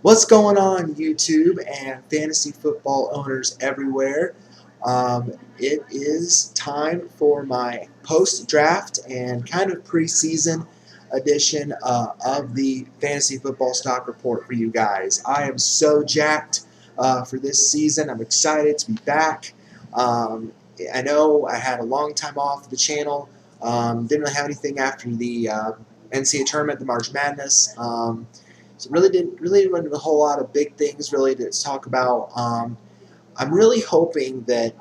What's going on, YouTube and fantasy football owners everywhere? It is time for my post-draft and kind of preseason edition of the Fantasy Football Stock Report for you guys. I am so jacked for this season. I'm excited to be back. Um, I know I had a long time off the channel. Didn't really have anything after the NCAA tournament, the March Madness. So really didn't run into a whole lot of big things really to talk about. I'm really hoping that,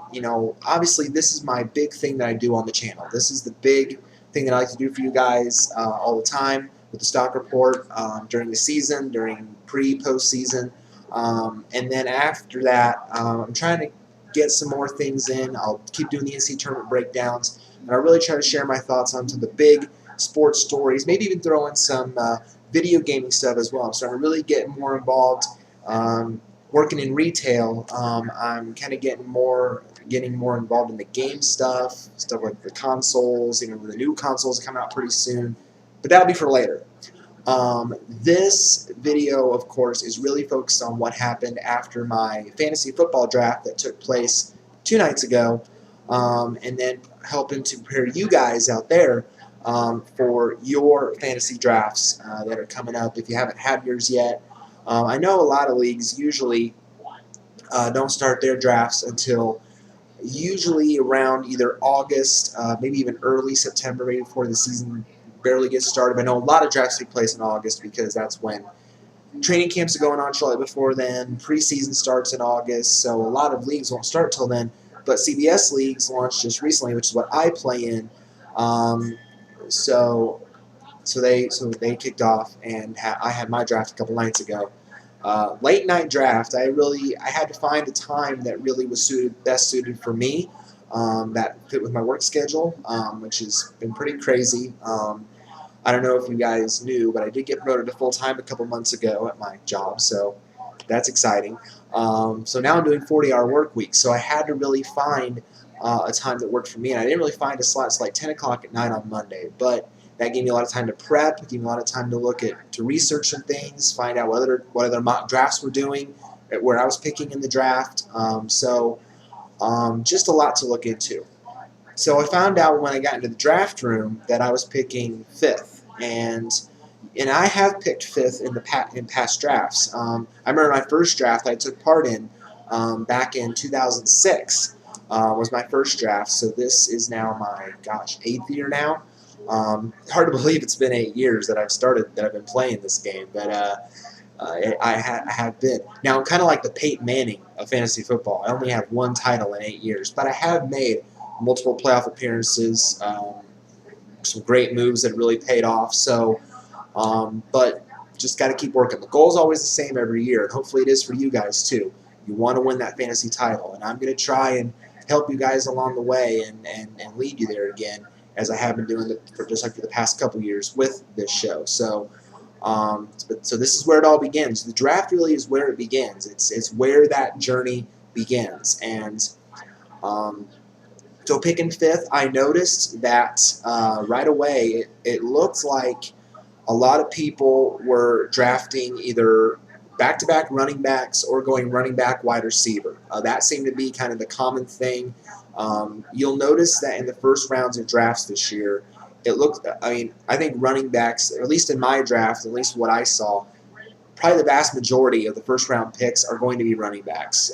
obviously this is my big thing that I do on the channel. This is the big thing that I like to do for you guys all the time with the stock report during the season, during postseason, and then after that, I'm trying to get some more things in. I'll keep doing the NCAA tournament breakdowns, and I really try to share my thoughts on some of the big sports stories, maybe even throw in some video gaming stuff as well. I'm starting to really get more involved. Working in retail, I'm kind of getting more involved in the game stuff like the consoles. The new consoles are coming out pretty soon, but that'll be for later. This video, of course, is really focused on what happened after my fantasy football draft that took place 2 nights ago, and then helping to prepare you guys out there for your fantasy drafts that are coming up if you haven't had yours yet. I know a lot of leagues usually don't start their drafts until usually around either August, maybe even early September, maybe before the season barely gets started. I know a lot of drafts take place in August because that's when training camps are going on shortly before then. Preseason starts in August, so a lot of leagues won't start till then. But CBS leagues launched just recently, which is what I play in. So they kicked off, and I had my draft a couple nights ago. Late night draft. I had to find a time that really was best suited for me, that fit with my work schedule, which has been pretty crazy. I don't know if you guys knew, but I did get promoted to full time a couple months ago at my job, so that's exciting. So now I'm doing 40-hour work weeks, so I had to really find a time that worked for me, and I didn't really find a slot till like 10 o'clock at night on Monday, but that gave me a lot of time to prep, gave me a lot of time to research some things, find out what other mock drafts were doing, where I was picking in the draft. Just a lot to look into. So I found out when I got into the draft room that I was picking 5th, and I have picked 5th in past drafts. I remember my first draft I took part in back in 2006 was my first draft. So this is now my 8th year now. Hard to believe it's been 8 years that I've been playing this game, but I have been. Now I'm kind of like the Peyton Manning of fantasy football. I only have 1 title in 8 years, but I have made multiple playoff appearances, some great moves that really paid off. So, but just got to keep working. The goal is always the same every year, and hopefully it is for you guys too. You want to win that fantasy title, and I'm going to try and help you guys along the way and lead you there again, as I have been doing it for the past couple years with this show. So, so this is where it all begins. The draft really is where it begins. It's where that journey begins. And so picking 5th, I noticed that right away it looked like a lot of people were drafting either back-to-back running backs or going running back wide receiver. That seemed to be kind of the common thing. You'll notice that in the first rounds of drafts this year, I think running backs, or at least in my draft, at least what I saw, probably the vast majority of the first round picks are going to be running backs.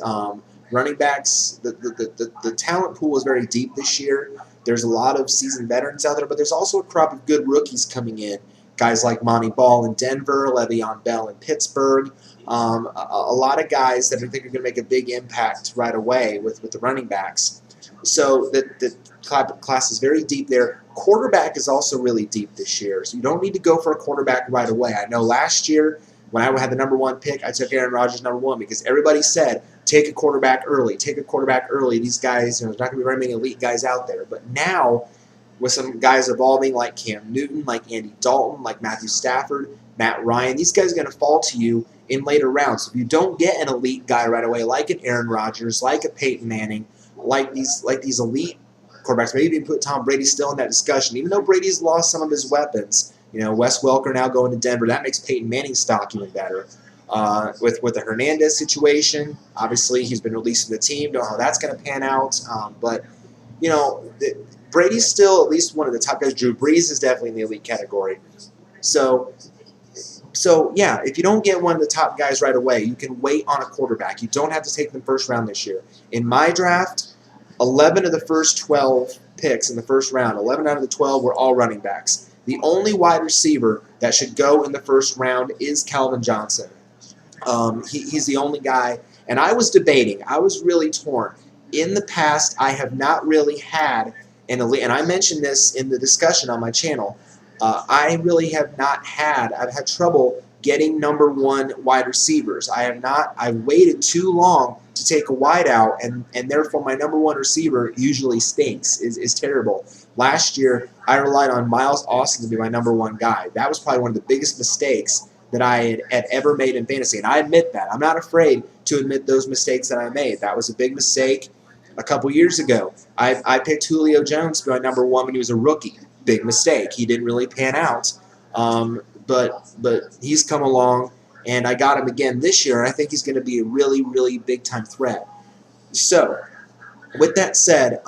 Running backs, the talent pool is very deep this year. There's a lot of seasoned veterans out there, but there's also a crop of good rookies coming in. Guys like Monty Ball in Denver, Le'Veon Bell in Pittsburgh. A lot of guys that I think are going to make a big impact right away with the running backs. So the class is very deep there. Quarterback is also really deep this year, so you don't need to go for a quarterback right away. I know last year when I had the #1 pick, I took Aaron Rodgers #1 because everybody said, take a quarterback early, take a quarterback early. These guys, there's not going to be very many elite guys out there. But now, with some guys evolving like Cam Newton, like Andy Dalton, like Matthew Stafford, Matt Ryan, these guys are going to fall to you in later rounds. So if you don't get an elite guy right away, like an Aaron Rodgers, like a Peyton Manning, like these elite quarterbacks, maybe even put Tom Brady still in that discussion, even though Brady's lost some of his weapons. Wes Welker now going to Denver, that makes Peyton Manning's stock even better. with the Hernandez situation. Obviously, he's been released from the team. Don't know how that's going to pan out. But, you know, Brady's still at least one of the top guys. Drew Brees is definitely in the elite category. So yeah, if you don't get one of the top guys right away, you can wait on a quarterback. You don't have to take them first round this year. In my draft, 11 of the first 12 picks in the first round, 11 out of the 12 were all running backs. The only wide receiver that should go in the first round is Calvin Johnson. He's the only guy. And I was debating. I was really torn. In the past, I have not really had an elite, and I mentioned this in the discussion on my channel. I really have not had, I've had trouble getting number one wide receivers. I've waited too long to take a wide out, and therefore my number one receiver usually stinks, is terrible. Last year, I relied on Miles Austin to be my number one guy. That was probably one of the biggest mistakes that I had ever made in fantasy, and I admit that. I'm not afraid to admit those mistakes that I made. That was a big mistake a couple years ago. I picked Julio Jones to be my number one when he was a rookie. Big mistake. He didn't really pan out, but he's come along, and I got him again this year, and I think he's going to be a really, really big-time threat. So, with that said,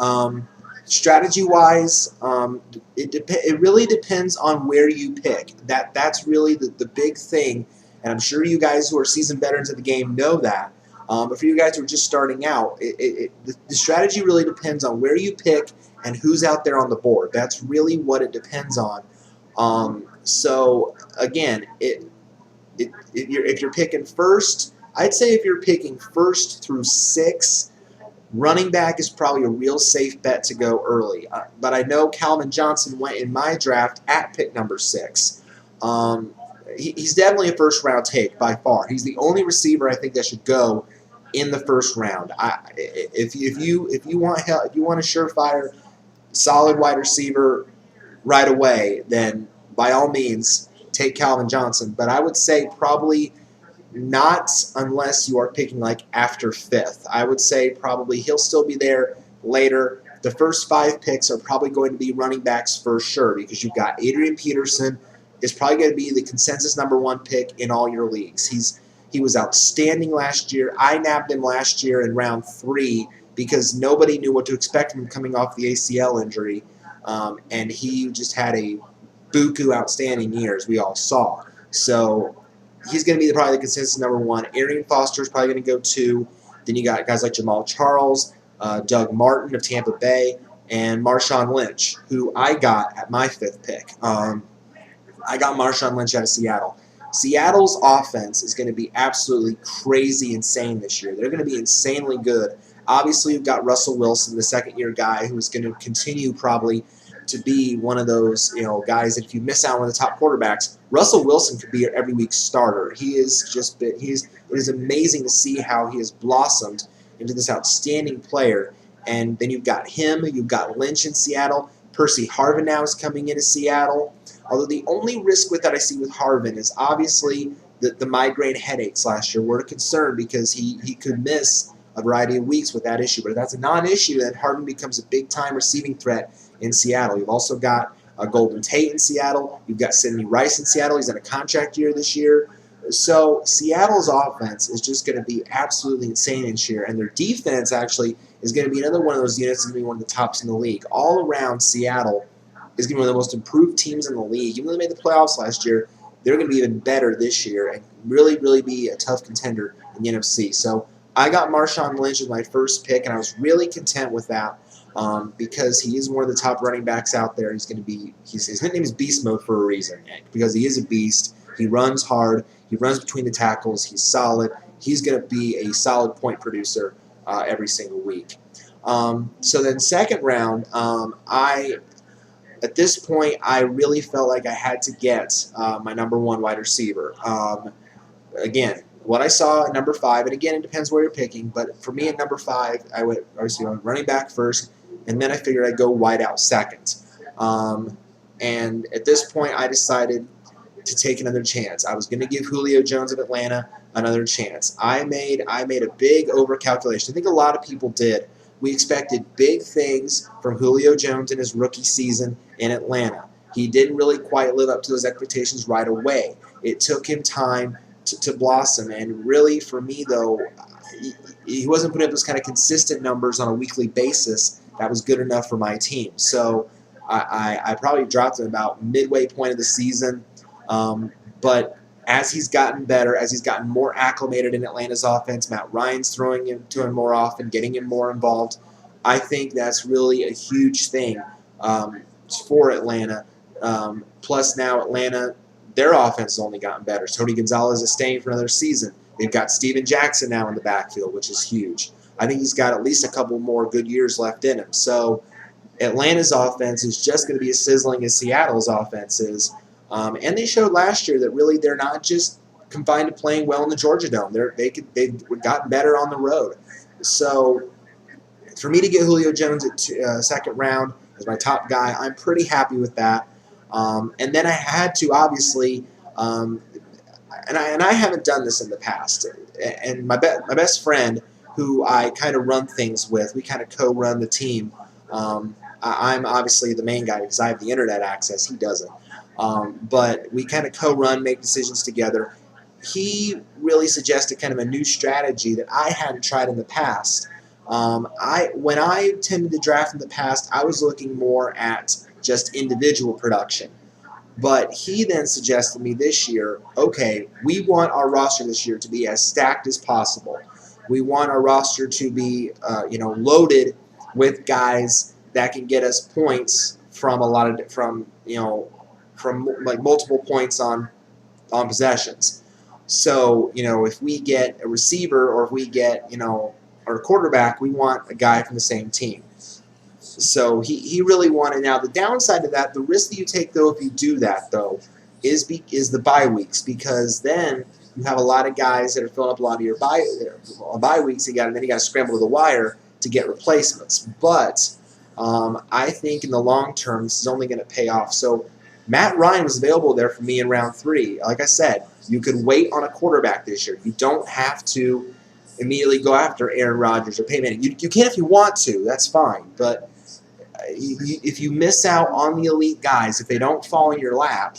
strategy-wise, it really depends on where you pick. That's really the big thing, and I'm sure you guys who are seasoned veterans of the game know that. But for you guys who are just starting out, the strategy really depends on where you pick and who's out there on the board. That's really what it depends on. So again, if you're picking first, I'd say if you're picking first through 6, running back is probably a real safe bet to go early. But I know Calvin Johnson went in my draft at pick number 6. He's definitely a first round take by far. He's the only receiver I think that should go in the first round. If you want help, if you want a surefire, solid wide receiver right away, then by all means take Calvin Johnson. But I would say probably not unless you are picking like after 5th. I would say probably he'll still be there later. The first 5 picks are probably going to be running backs for sure, because you've got Adrian Peterson is probably going to be the consensus number 1 pick in all your leagues. He was outstanding last year. I nabbed him last year in round 3 because nobody knew what to expect from him coming off the ACL injury, and he just had a buku outstanding year, as we all saw. So he's going to be probably the consensus number 1. Arian Foster is probably going to go 2. Then you got guys like Jamal Charles, Doug Martin of Tampa Bay, and Marshawn Lynch, who I got at my 5th pick. I got Marshawn Lynch out of Seattle. Seattle's offense is going to be absolutely crazy insane this year. They're going to be insanely good. Obviously, you've got Russell Wilson, the second-year guy, who's going to continue probably to be one of those guys that if you miss out on one of the top quarterbacks, Russell Wilson could be your every week starter. It is amazing to see how he has blossomed into this outstanding player. And then you've got him, you've got Lynch in Seattle. Percy Harvin now is coming into Seattle. Although the only risk with that I see with Harvin is obviously the migraine headaches last year were a concern because he could miss a variety of weeks with that issue. But if that's a non-issue, then Harvin becomes a big-time receiving threat in Seattle. You've also got Golden Tate in Seattle. You've got Sidney Rice in Seattle. He's in a contract year this year. So Seattle's offense is just going to be absolutely insane this year, and their defense actually is going to be another one of those units that's going to be one of the tops in the league. All around, Seattle is going to be one of the most improved teams in the league. Even though they made the playoffs last year, they're going to be even better this year and really, really be a tough contender in the NFC. So I got Marshawn Lynch as my first pick, and I was really content with that because he is one of the top running backs out there. His name is Beast Mode for a reason, because he is a beast. He runs hard. He runs between the tackles. He's solid. He's going to be a solid point producer every single week. So then second round, at this point, I really felt like I had to get my number 1 wide receiver. Again, what I saw at number 5, and again, it depends where you're picking, but for me at number 5, I went running back first, and then I figured I'd go wide out second. And at this point, I decided to take another chance. I was going to give Julio Jones of Atlanta another chance. I made a big overcalculation. I think a lot of people did. We expected big things from Julio Jones in his rookie season in Atlanta. He didn't really quite live up to those expectations right away. It took him time to blossom. And really, for me, though, he wasn't putting up those kind of consistent numbers on a weekly basis that was good enough for my team. So I probably dropped him about midway point of the season. But as he's gotten better, as he's gotten more acclimated in Atlanta's offense, Matt Ryan's throwing him to him more often, getting him more involved. I think that's really a huge thing for Atlanta. Plus now Atlanta, their offense has only gotten better. Tony Gonzalez is staying for another season. They've got Steven Jackson now in the backfield, which is huge. I think he's got at least a couple more good years left in him. So Atlanta's offense is just going to be as sizzling as Seattle's offense is. And they showed last year that really they're not just confined to playing well in the Georgia Dome. They've gotten better on the road. So for me to get Julio Jones at second round as my top guy, I'm pretty happy with that. And then I had to obviously, and I haven't done this in the past. And my best friend, who I kind of run things with, we kind of co-run the team. I'm obviously the main guy because I have the internet access. He doesn't. But we kind of co-run, make decisions together. He really suggested kind of a new strategy that I hadn't tried in the past. When I tended to draft in the past, I was looking more at just individual production. But he then suggested to me this year, okay, we want our roster this year to be as stacked as possible. We want our roster to be, loaded with guys that can get us points from like multiple points on possessions. So, if we get a receiver or if we get, our quarterback, we want a guy from the same team. So he really wanted. Now the downside to that, the risk that you take though if you do that though, is the bye weeks, because then you have a lot of guys that are filling up a lot of your bye weeks. And then you got to scramble to the wire to get replacements. But I think in the long term this is only going to pay off. So Matt Ryan was available there for me in round 3. Like I said, you could wait on a quarterback this year. You don't have to immediately go after Aaron Rodgers or Peyton Manning. You can if you want to. That's fine. But if you miss out on the elite guys, if they don't fall in your lap,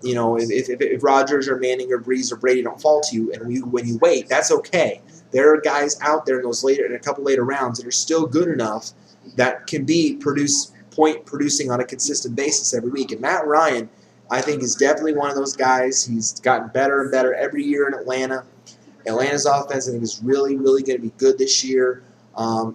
if Rodgers or Manning or Breeze or Brady don't fall to you, and when you wait, that's okay. There are guys out there in a couple later rounds that are still good enough that can be point producing on a consistent basis every week. And Matt Ryan, I think, is definitely one of those guys. He's gotten better and better every year in Atlanta. Atlanta's offense, I think, is really, really going to be good this year.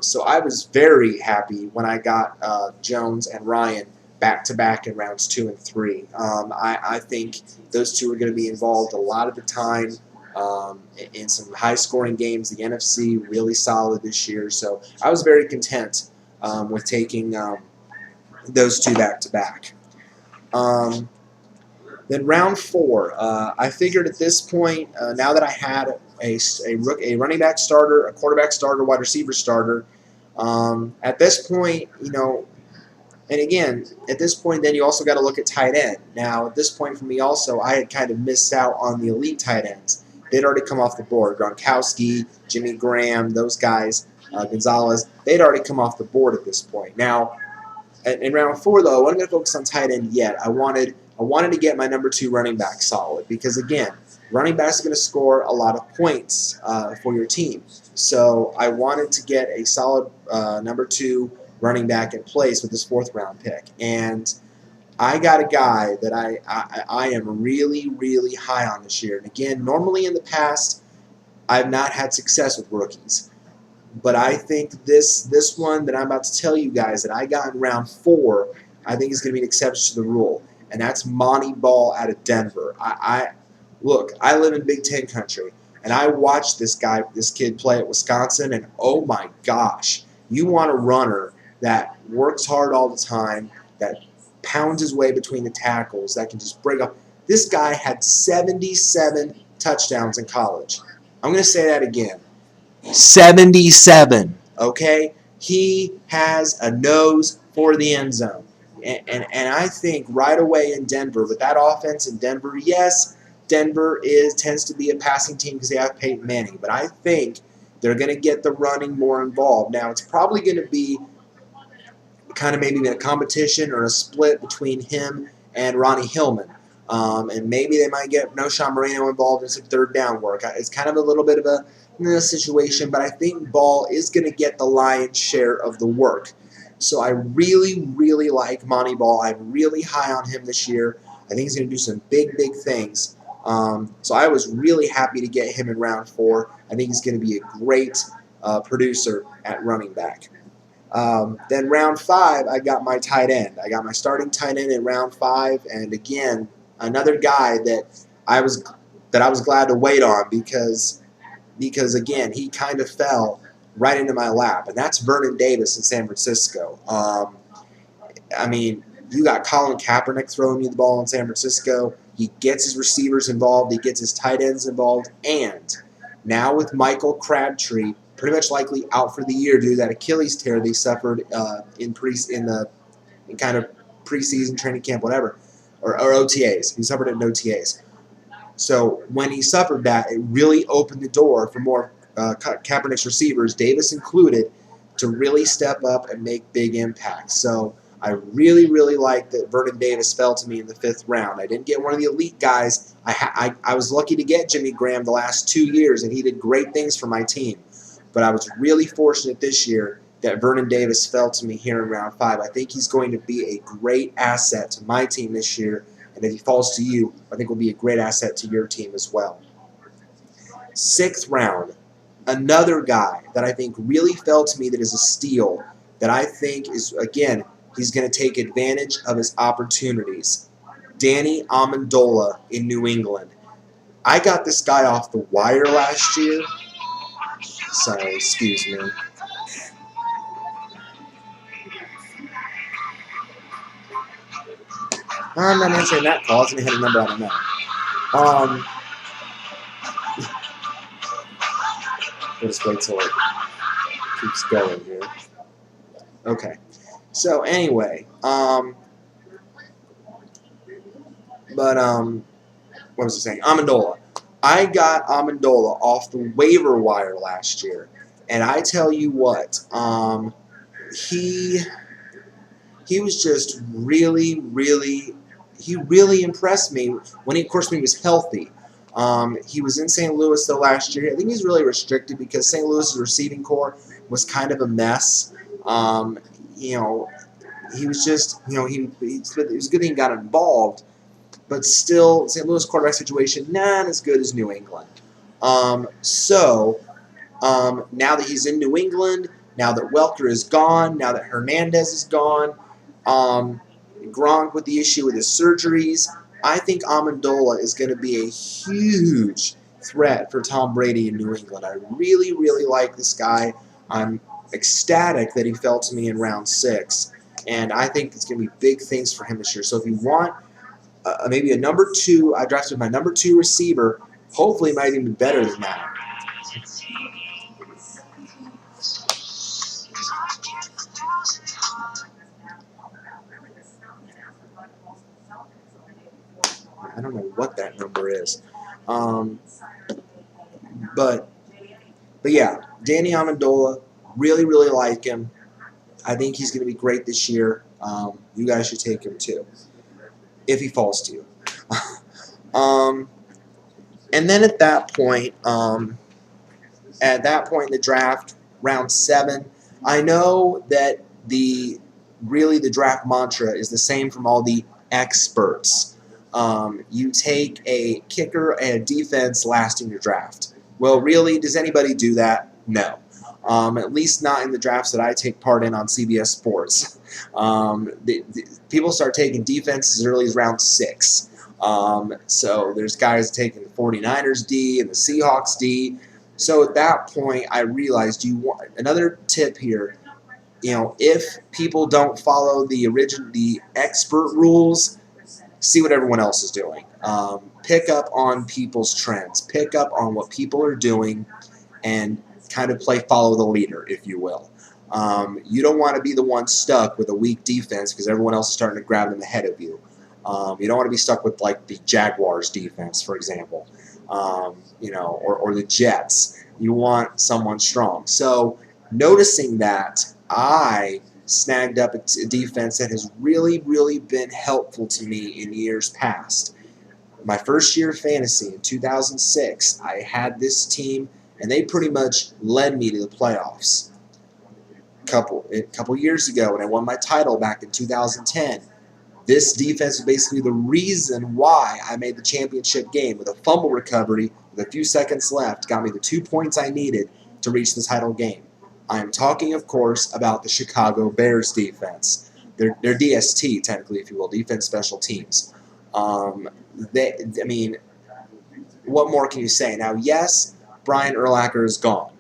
So I was very happy when I got Jones and Ryan back-to-back in rounds 2 and 3. I think those two are going to be involved a lot of the time in some high-scoring games. The NFC really solid this year. So I was very content with taking those two back-to-back. Then round 4, I figured at this point, now that I had a running back starter, a quarterback starter, wide receiver starter, at this point, and again, at this point, then you also got to look at tight end. Now, at this point for me also, I had kind of missed out on the elite tight ends. They'd already come off the board. Gronkowski, Jimmy Graham, those guys, Gonzalez, they'd already come off the board at this point. Now, in round 4, though, I wasn't going to focus on tight end yet. I wanted to get my number 2 running back solid because, again, running backs are going to score a lot of points for your team. So I wanted to get a solid number 2 running back in place with this 4th round pick. And I got a guy that I am really, really high on this year. And again, normally in the past, I've not had success with rookies. But I think this one that I'm about to tell you guys that I got in round 4, I think is going to be an exception to the rule. And that's Monty Ball out of Denver. Look, I live in Big Ten country, and I watched this kid play at Wisconsin, and oh my gosh, you want a runner that works hard all the time, that pounds his way between the tackles, that can just break up. This guy had 77 touchdowns in college. I'm going to say that again. 77, okay? He has a nose for the end zone. And I think right away in Denver, with that offense in Denver, yes, Denver tends to be a passing team because they have Peyton Manning. But I think they're going to get the running more involved. Now, it's probably going to be kind of maybe a competition or a split between him and Ronnie Hillman. And maybe they might get Noshawn Moreno involved in some third down work. It's kind of a little bit of a situation, but I think Ball is going to get the lion's share of the work. So I really, really like Monty Ball. I'm really high on him this year. I think he's going to do some big, big things. So I was really happy to get him in round 4. I think he's going to be a great producer at running back. Then round 5, I got my tight end. I got my starting tight end in round 5, and again, another guy that I was glad to wait on because again, he kind of fell right into my lap, and that's Vernon Davis in San Francisco. I mean, you got Colin Kaepernick throwing you the ball in San Francisco. He gets his receivers involved. He gets his tight ends involved. And now with Michael Crabtree pretty much likely out for the year due to that Achilles tear they suffered in kind of preseason training camp, whatever, or OTAs. He suffered it in OTAs. So when he suffered that, it really opened the door for more Kaepernick's receivers, Davis included, to really step up and make big impacts. So I really, really like that Vernon Davis fell to me in the 5th round. I didn't get one of the elite guys. I was lucky to get Jimmy Graham the last 2 years, and he did great things for my team. But I was really fortunate this year that Vernon Davis fell to me here in round 5. I think he's going to be a great asset to my team this year. And if he falls to you, I think will be a great asset to your team as well. 6th round, another guy that I think really fell to me that is a steal, that I think is, again, he's going to take advantage of his opportunities. Danny Amendola in New England. I got this guy off the wire last year. Sorry, excuse me. I'm not answering that call. It's going to hit a number I don't know. We'll just wait till it keeps going here. Okay. So anyway, what was I saying? Amendola. I got Amendola off the waiver wire last year, and I tell you what, he was just really, really, he really impressed me when he, of course, when he was healthy. He was in St. Louis though last year. I think he's really restricted because St. Louis's receiving corps was kind of a mess. You know, he was just, you know, it was a good thing he got involved, but still, St. Louis quarterback situation not as good as New England. Now that he's in New England, now that Welker is gone, now that Hernandez is gone, Gronk with the issue with his surgeries, I think Amendola is going to be a huge threat for Tom Brady in New England. I really, really like this guy. I'm ecstatic that he fell to me in round 6, and I think it's going to be big things for him this year. So if you want maybe a number 2, I drafted my number 2 receiver. Hopefully, it might even be better than that. I don't know what that number is. But yeah, Danny Amendola, really, really like him. I think he's going to be great this year. You guys should take him too, if he falls to you. And then at that point in the draft, round 7, I know that the draft mantra is the same from all the experts. You take a kicker and a defense last in your draft. Well, really, does anybody do that? No. At least not in the drafts that I take part in on CBS Sports. People start taking defenses as early as round 6. So there's guys taking the 49ers D and the Seahawks D. So at that point, I realized another tip here. You know, if people don't follow the expert rules, see what everyone else is doing. Pick up on people's trends. Pick up on what people are doing and kind of follow the leader, if you will. You don't want to be the one stuck with a weak defense because everyone else is starting to grab them ahead of you. You don't want to be stuck with like the Jaguars defense, for example, or the Jets. You want someone strong. So noticing that, I snagged up a defense that has really, really been helpful to me in years past. My first year of fantasy in 2006, I had this team, and they pretty much led me to the playoffs. A couple years ago, when I won my title back in 2010, this defense was basically the reason why I made the championship game with a fumble recovery with a few seconds left, got me the 2 points I needed to reach the title game. I am talking, of course, about the Chicago Bears defense. Their DST, technically, if you will, defense special teams. I mean, what more can you say? Now, yes, Brian Urlacher is gone,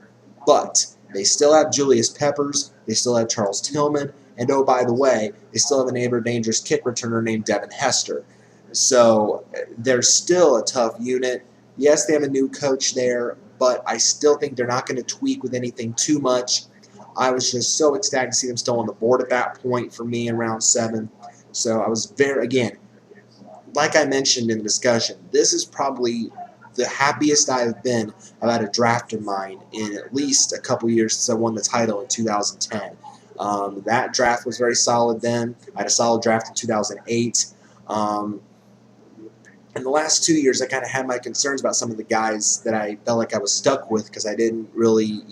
but they still have Julius Peppers, they still have Charles Tillman, and oh, by the way, they still have a neighbor dangerous kick returner named Devin Hester. So they're still a tough unit. Yes, they have a new coach there, but I still think they're not going to tweak with anything too much. I was just so ecstatic to see them still on the board at that point for me in round 7. So I was again, like I mentioned in the discussion, this is probably the happiest I've been about a draft of mine in at least a couple years since I won the title in 2010. That draft was very solid then. I had a solid draft in 2008. In the last 2 years, I kind of had my concerns about some of the guys that I felt like I was stuck with because I didn't really,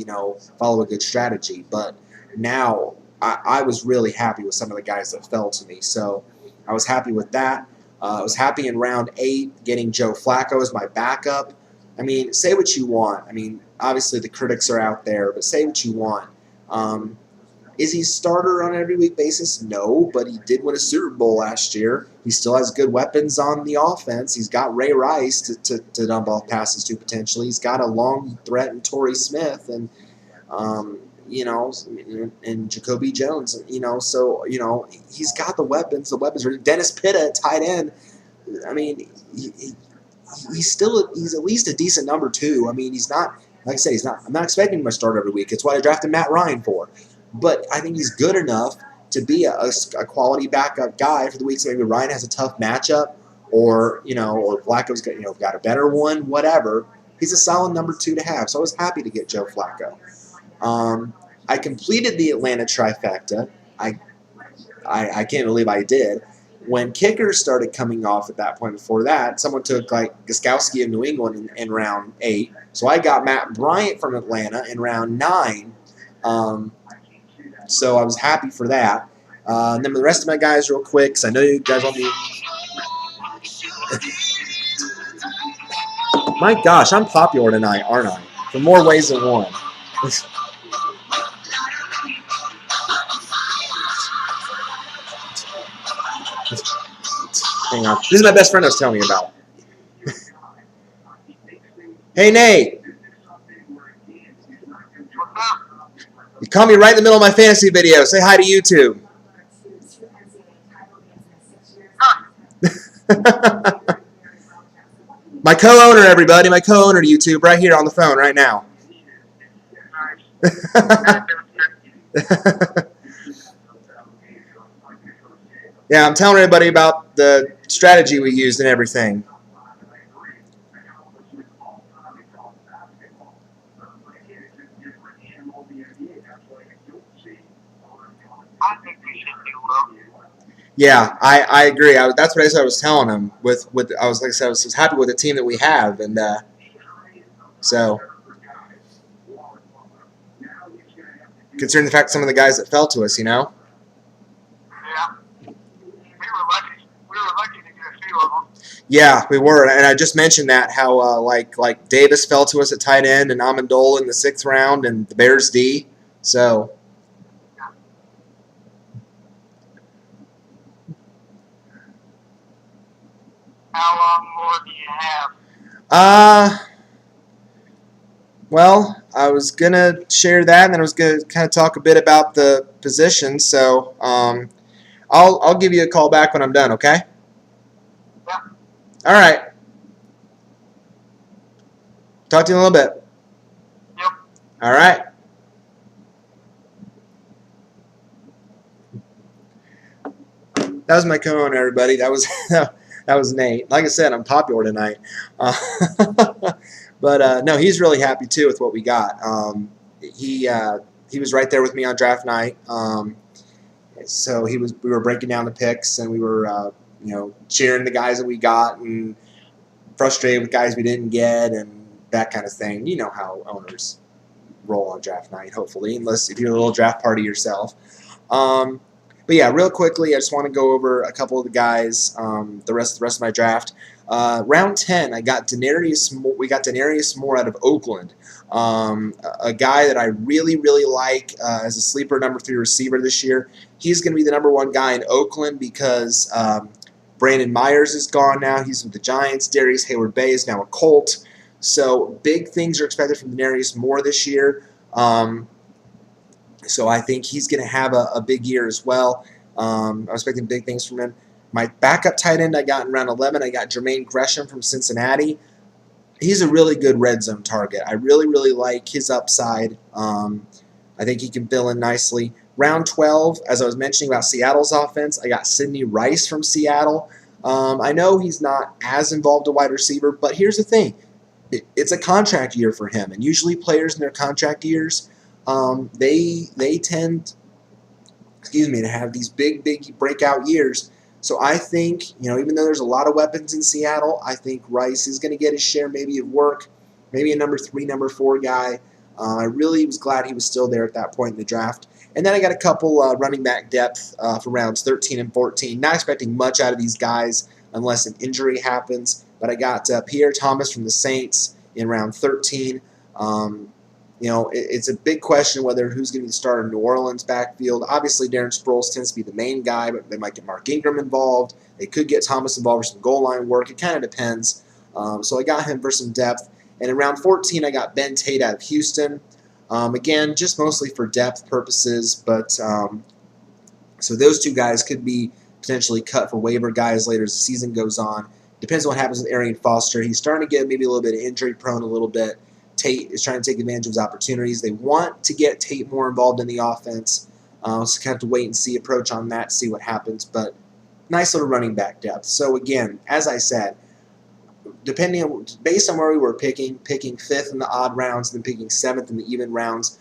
follow a good strategy. But now I was really happy with some of the guys that fell to me. So I was happy with that. I was happy in round 8 getting Joe Flacco as my backup. I mean, say what you want. I mean, obviously the critics are out there, but say what you want. Is he starter on an every week basis? No, but he did win a Super Bowl last year. He still has good weapons on the offense. He's got Ray Rice to dump off passes to potentially. He's got a long threat in Torrey Smith and and Jacoby Jones. So he's got the weapons. The weapons are Dennis Pitta at tight end. I mean, he's at least a decent number 2. I mean, he's not, like I say, I'm not expecting him to start every week. It's what I drafted Matt Ryan for. But I think he's good enough to be a quality backup guy for the weeks maybe Ryan has a tough matchup or Flacco's got a better one, whatever. He's a solid number 2 to have. So I was happy to get Joe Flacco. I completed the Atlanta trifecta. I can't believe I did. When kickers started coming off at that point before that, someone took like Gostkowski of New England in round 8. So I got Matt Bryant from Atlanta in round 9. So I was happy for that. And then the rest of my guys real quick, because I know you guys want me. My gosh, I'm popular tonight, aren't I? For more ways than one. Hang on. This is my best friend I was telling you about. Hey, Nate. You caught me right in the middle of my fantasy video. Say hi to YouTube. My co-owner, everybody. My co-owner to YouTube right here on the phone right now. Yeah, I'm telling everybody about the strategy we used and everything. Yeah, I agree. That's what I was telling him. I was happy with the team that we have, and so considering the fact some of the guys that fell to us, Yeah, we were lucky. We were lucky to get a few of them. Yeah, we were, and I just mentioned that how like Davis fell to us at tight end, and Amendola in the 6th round, and the Bears D. So. How long more do you have? Well, I was going to share that, and then I was going to kind of talk a bit about the position. So I'll give you a call back when I'm done, okay? Yeah. All right. Talk to you in a little bit. Yep. All right. That was my co-owner, everybody. That was Nate. Like I said, I'm popular tonight. But no, he's really happy too with what we got. He was right there with me on draft night. So we were breaking down the picks, and we were cheering the guys that we got, and frustrated with guys we didn't get and that kind of thing. You know how owners roll on draft night, hopefully, unless if you're a little draft party yourself. But yeah, real quickly, I just want to go over a couple of the guys. The rest of my draft. Round 10, we got Denarius Moore out of Oakland, a guy that I really like as a sleeper number 3 receiver this year. He's going to be the number 1 guy in Oakland because Brandon Myers is gone now. He's with the Giants. Darius Hayward-Bay is now a Colt. So big things are expected from Denarius Moore this year. So I think he's going to have a big year as well. I'm expecting big things from him. My backup tight end I got in round 11, I got Jermaine Gresham from Cincinnati. He's a really good red zone target. I really like his upside. I think he can fill in nicely. Round 12, as I was mentioning about Seattle's offense, I got Sidney Rice from Seattle. I know he's not as involved a wide receiver, but here's the thing. It's a contract year for him, and usually players in their contract years, they tend, to have these big breakout years. So I think, even though there's a lot of weapons in Seattle, I think Rice is going to get his share maybe of work, maybe a number 3, number 4 guy. I really was glad he was still there at that point in the draft. And then I got a couple running back depth for rounds 13 and 14. Not expecting much out of these guys unless an injury happens. But I got Pierre Thomas from the Saints in round 13. It's a big question whether who's going to be the starter in New Orleans backfield. Obviously, Darren Sproles tends to be the main guy, but they might get Mark Ingram involved. They could get Thomas involved for some goal line work. It kind of depends. So I got him for some depth. And in round 14, I got Ben Tate out of Houston. Again, just mostly for depth purposes. But so those 2 guys could be potentially cut for waiver guys later as the season goes on. Depends on what happens with Arian Foster. He's starting to get maybe a little bit injury prone a little bit. Tate is trying to take advantage of his opportunities. They want to get Tate more involved in the offense. So kind of have to wait and see approach on that, see what happens. But nice little running back depth. So again, as I said, based on where we were picking 5th in the odd rounds, then picking 7th in the even rounds,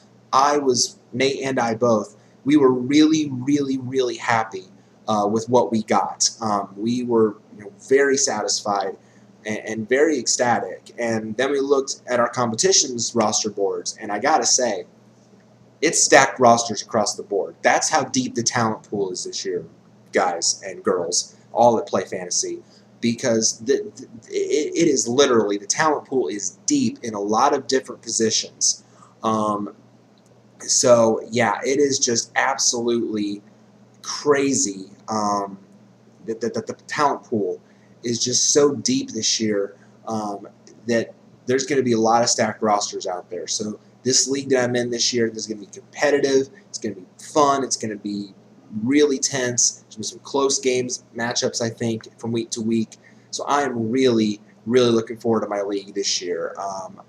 Nate and I both, we were really happy with what we got. We were very satisfied and very ecstatic. And then we looked at our competition's roster boards, and I gotta say, it's stacked rosters across the board. That's how deep the talent pool is this year, guys and girls, all that play fantasy. Because it is literally, the talent pool is deep in a lot of different positions. So, yeah, it is just absolutely crazy that the talent pool is just so deep this year that there's going to be a lot of stacked rosters out there. So this league that I'm in this year is going to be competitive. It's going to be fun. It's going to be really tense. There's going to be some close games, matchups, I think, from week to week. So I am really looking forward to my league this year.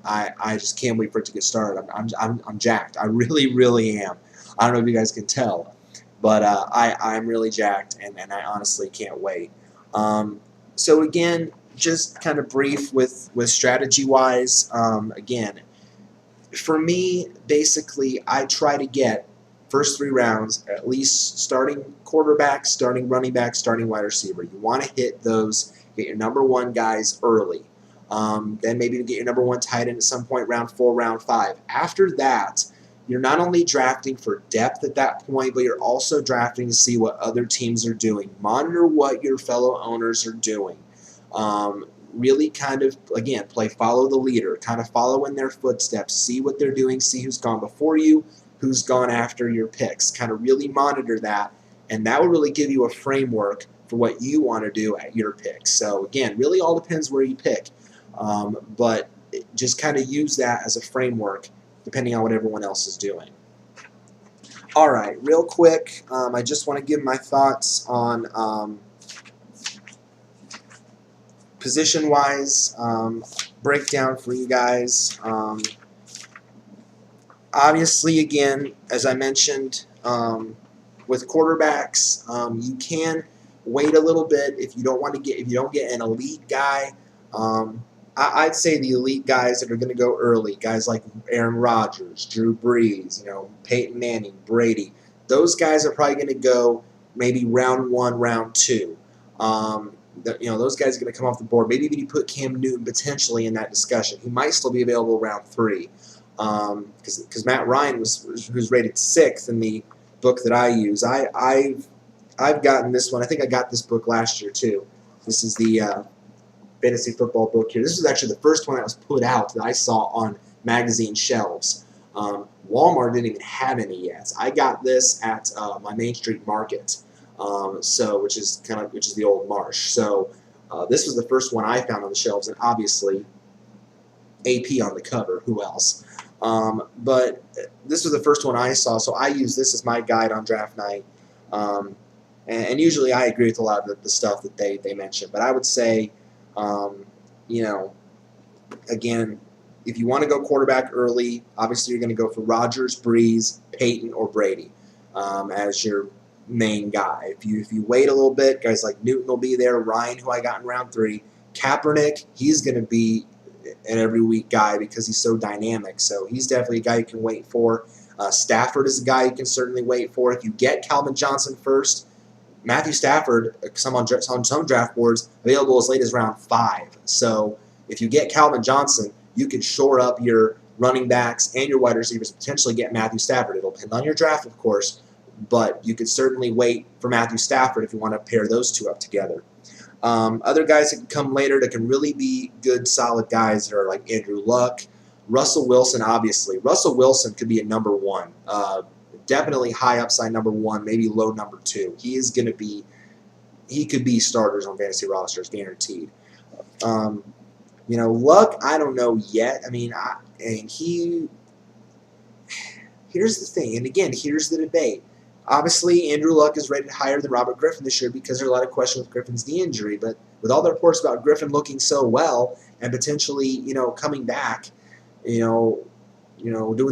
I just can't wait for it to get started. I'm jacked. I really am. I don't know if you guys can tell, but I'm really jacked, and I honestly can't wait. So again, just kind of brief with strategy-wise. Again, for me, basically, I try to get first 3 rounds at least starting quarterback, starting running back, starting wide receiver. You want to hit those, get your number 1 guys early. Then maybe get your number 1 tight end at some point, round 4, round 5. After that, you're not only drafting for depth at that point, but you're also drafting to see what other teams are doing. Monitor what your fellow owners are doing. Really kind of, again, follow the leader. Kind of follow in their footsteps. See what they're doing. See who's gone before you, who's gone after your picks. Kind of really monitor that, and that will really give you a framework for what you want to do at your picks. So again, really all depends where you pick, but just kind of use that as a framework depending on what everyone else is doing. All right, real quick, I just want to give my thoughts on position-wise breakdown for you guys. Obviously, again, as I mentioned, with quarterbacks, you can wait a little bit if you don't get an elite guy. I'd say the elite guys that are going to go early, guys like Aaron Rodgers, Drew Brees, Peyton Manning, Brady. Those guys are probably going to go maybe round 1, round 2. those guys are going to come off the board. Maybe even you put Cam Newton potentially in that discussion. He might still be available round 3 because Matt Ryan who's rated 6th in the book that I use. I've gotten this one. I think I got this book last year too. This is the fantasy football book here. This was actually the first one that was put out that I saw on magazine shelves. Walmart didn't even have any yet. I got this at my Main Street Market, which is the old Marsh. So this was the first one I found on the shelves, and obviously AP on the cover. Who else? But this was the first one I saw, so I use this as my guide on draft night. And usually I agree with a lot of the stuff that they mentioned. But I would say, again, if you want to go quarterback early, obviously you're going to go for Rodgers, Breeze, Peyton, or Brady as your main guy. If you wait a little bit, guys like Newton will be there. Ryan, who I got in round 3. Kaepernick, he's going to be an every week guy because he's so dynamic. So he's definitely a guy you can wait for. Stafford is a guy you can certainly wait for. If you get Calvin Johnson first, Matthew Stafford, on some draft boards, available as late as round 5. So if you get Calvin Johnson, you can shore up your running backs and your wide receivers, potentially get Matthew Stafford. It'll depend on your draft, of course, but you could certainly wait for Matthew Stafford if you want to pair those two up together. Other guys that can come later that can really be good, solid guys are like Andrew Luck, Russell Wilson, obviously. Russell Wilson could be a number 1. Definitely high upside number 1, maybe low number 2. He could be starters on fantasy rosters, guaranteed. Luck, I don't know yet. Here's the thing, and again, here's the debate. Obviously, Andrew Luck is rated higher than Robert Griffin this year because there's a lot of question with Griffin's knee injury. But with all the reports about Griffin looking so well and potentially, coming back, doing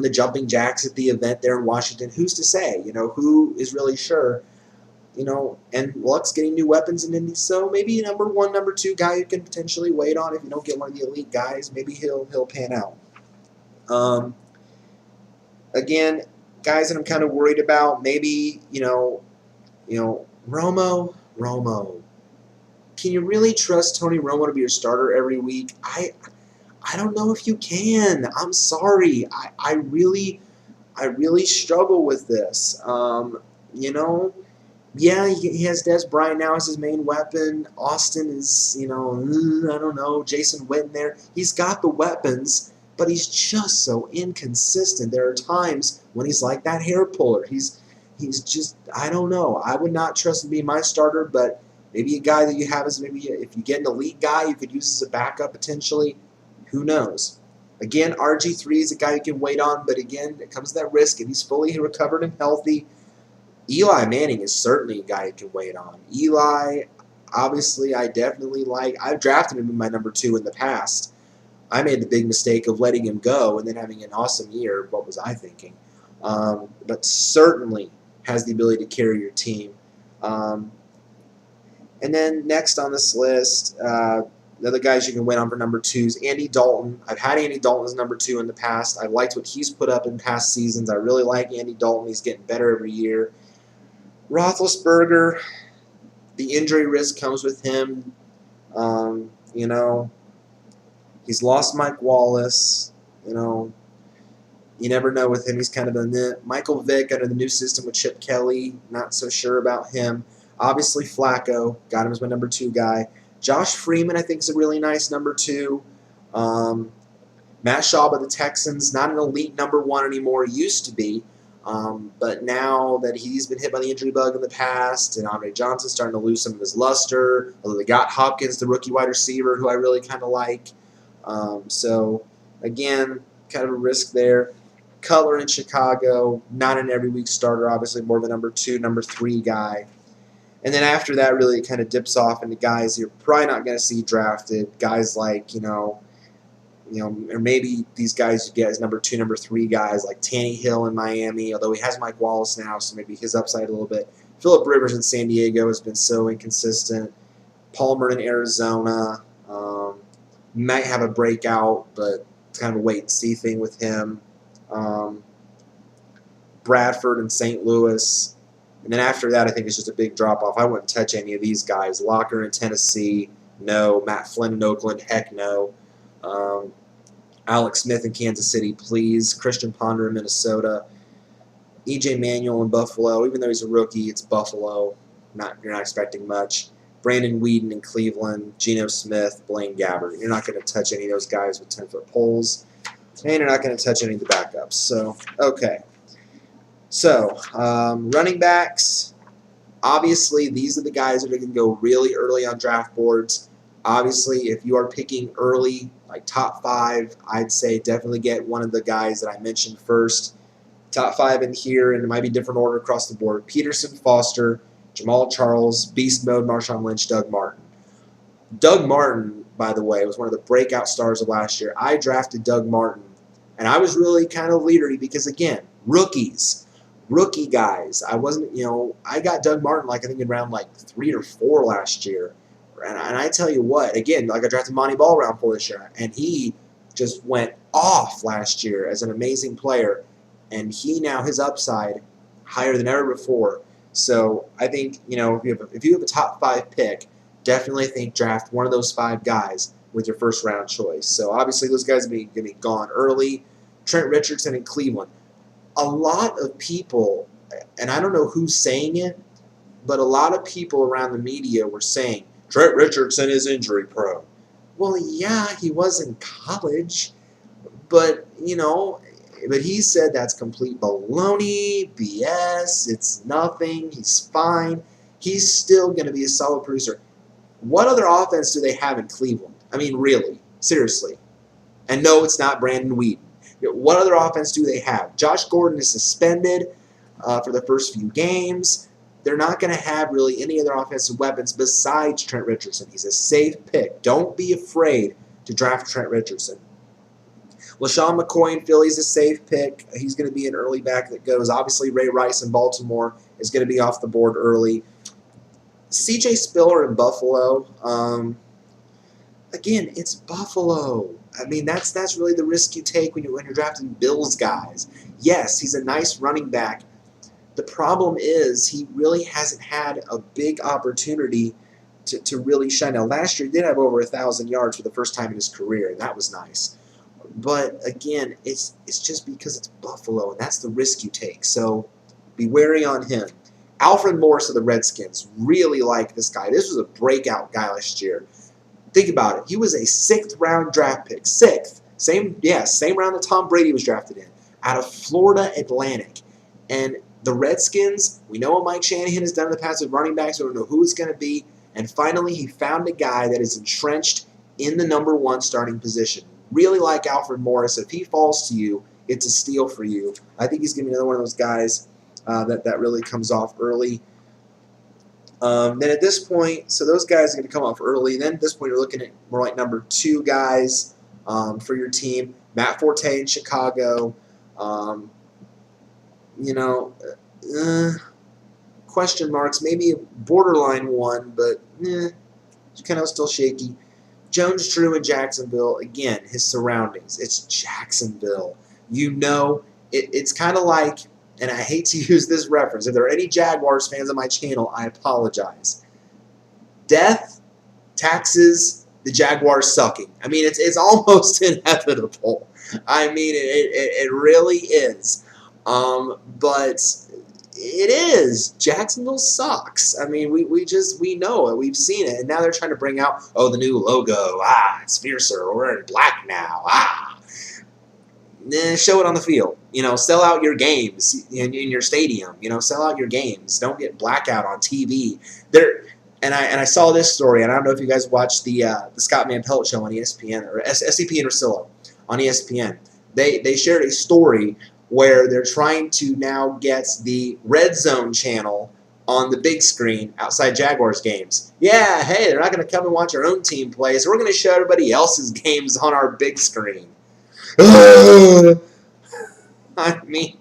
the jumping jacks at the event there in Washington, who's to say? Who is really sure? And Luck's getting new weapons in Indy, so maybe number 1, number 2 guy you can potentially wait on if you don't get one of the elite guys. Maybe he'll pan out. Again, guys that I'm kind of worried about, maybe Romo. Can you really trust Tony Romo to be your starter every week? I don't know if you can. I'm sorry. I really struggle with this. Yeah, he has Des Bryant now as his main weapon. Austin is, I don't know, Jason Witten there. He's got the weapons, but he's just so inconsistent. There are times when he's like that hair puller. He's just, I don't know. I would not trust him to be my starter, but maybe a guy that you have is maybe if you get an elite guy you could use as a backup potentially. Who knows? Again, RG3 is a guy you can wait on, but again, it comes to that risk. If he's fully recovered and healthy, Eli Manning is certainly a guy you can wait on. Eli, obviously, I definitely like. I've drafted him in my number 2 in the past. I made the big mistake of letting him go and then having an awesome year. What was I thinking? But certainly has the ability to carry your team. And then next on this list, the other guys you can wait on for number 2s, Andy Dalton. I've had Andy Dalton as number 2 in the past. I've liked what he's put up in past seasons. I really like Andy Dalton. He's getting better every year. Roethlisberger, the injury risk comes with him. He's lost Mike Wallace. You never know with him. He's kind of a Michael Vick under the new system with Chip Kelly. Not so sure about him. Obviously, Flacco. Got him as my number 2 guy. Josh Freeman, I think, is a really nice number 2. Matt Schaub of the Texans, not an elite number 1 anymore. Used to be. But now that he's been hit by the injury bug in the past, and Andre Johnson's starting to lose some of his luster, although they got Hopkins, the rookie wide receiver, who I really kind of like. So, again, kind of a risk there. Cutler in Chicago, not an every week starter, obviously more of a number 2, number 3 guy. And then after that, really, it kind of dips off into guys you're probably not going to see drafted. Guys like, or maybe these guys you get as number 2, number 3 guys like Tannehill in Miami, although he has Mike Wallace now, so maybe his upside a little bit. Phillip Rivers in San Diego has been so inconsistent. Palmer in Arizona might have a breakout, but it's kind of a wait-and-see thing with him. Bradford in St. Louis. And then after that, I think it's just a big drop-off. I wouldn't touch any of these guys. Locker in Tennessee, no. Matt Flynn in Oakland, heck no. Alex Smith in Kansas City, please. Christian Ponder in Minnesota. E.J. Manuel in Buffalo. Even though he's a rookie, it's Buffalo. You're not expecting much. Brandon Weeden in Cleveland. Geno Smith, Blaine Gabbert. You're not going to touch any of those guys with 10-foot poles. And you're not going to touch any of the backups. So, okay. So, running backs, obviously these are the guys that are going to go really early on draft boards. Obviously, if you are picking early, like top 5, I'd say definitely get one of the guys that I mentioned first. Top 5 in here, and it might be different order across the board. Peterson, Foster, Jamal Charles, Beast Mode, Marshawn Lynch, Doug Martin. Doug Martin, by the way, was one of the breakout stars of last year. I drafted Doug Martin, and I was really kind of leadery because, again, rookie guys. I got Doug Martin I think in round 3 or 4 last year. And I tell you what, again, I drafted Monty Ball round 4 this year, and he just went off last year as an amazing player. And his upside higher than ever before. So I think, if you have a top 5 pick, definitely think draft one of those 5 guys with your first round choice. So obviously those guys are going to be gone early. Trent Richardson in Cleveland. A lot of people, and I don't know who's saying it, but a lot of people around the media were saying, Trent Richardson is injury prone. Well, yeah, he was in college, but, but he said that's complete baloney, BS, it's nothing, he's fine. He's still going to be a solid producer. What other offense do they have in Cleveland? I mean, really, seriously. And no, it's not Brandon Weeden. What other offense do they have? Josh Gordon is suspended for the first few games. They're not going to have really any other offensive weapons besides Trent Richardson. He's a safe pick. Don't be afraid to draft Trent Richardson. LaShawn McCoy in Philly is a safe pick. He's going to be an early back that goes. Obviously, Ray Rice in Baltimore is going to be off the board early. C.J. Spiller in Buffalo. Again, it's Buffalo. I mean, that's really the risk you take when you're drafting Bills guys. Yes, he's a nice running back. The problem is he really hasn't had a big opportunity to really shine. Now, last year he did have over 1,000 yards for the first time in his career, and that was nice. But again, it's just because it's Buffalo, and that's the risk you take. So be wary on him. Alfred Morris of the Redskins, really like this guy. This was a breakout guy last year. Think about it. He was a 6th round draft pick. 6th. Same round that Tom Brady was drafted in. Out of Florida Atlantic. And the Redskins, we know what Mike Shanahan has done in the past with running backs. We don't know who it's going to be. And finally, he found a guy that is entrenched in the number 1 starting position. Really like Alfred Morris. If he falls to you, it's a steal for you. I think he's going to be another one of those guys that really comes off early. Then at this point, so those guys are going to come off early. Then at this point, you're looking at more like number 2 guys for your team. Matt Forte in Chicago. Question marks. Maybe a borderline 1, but kind of still shaky. Jones-Drew in Jacksonville. Again, his surroundings. It's Jacksonville. It's kind of like, and I hate to use this reference. If there are any Jaguars fans on my channel, I apologize. Death, taxes, the Jaguars sucking. I mean, it's almost inevitable. I mean, it really is. But it is. Jacksonville sucks. I mean, we know it. We've seen it. And now they're trying to bring out, the new logo. It's fiercer. We're in black now. Show it on the field. Sell out your games in your stadium. Sell out your games. Don't get blackout on TV. And I saw this story, and I don't know if you guys watched the Scott Van Pelt show on ESPN, or SCP and Rosillo on ESPN. They shared a story where they're trying to now get the Red Zone channel on the big screen outside Jaguars games. Yeah, hey, they're not going to come and watch our own team play, so we're going to show everybody else's games on our big screen. I mean,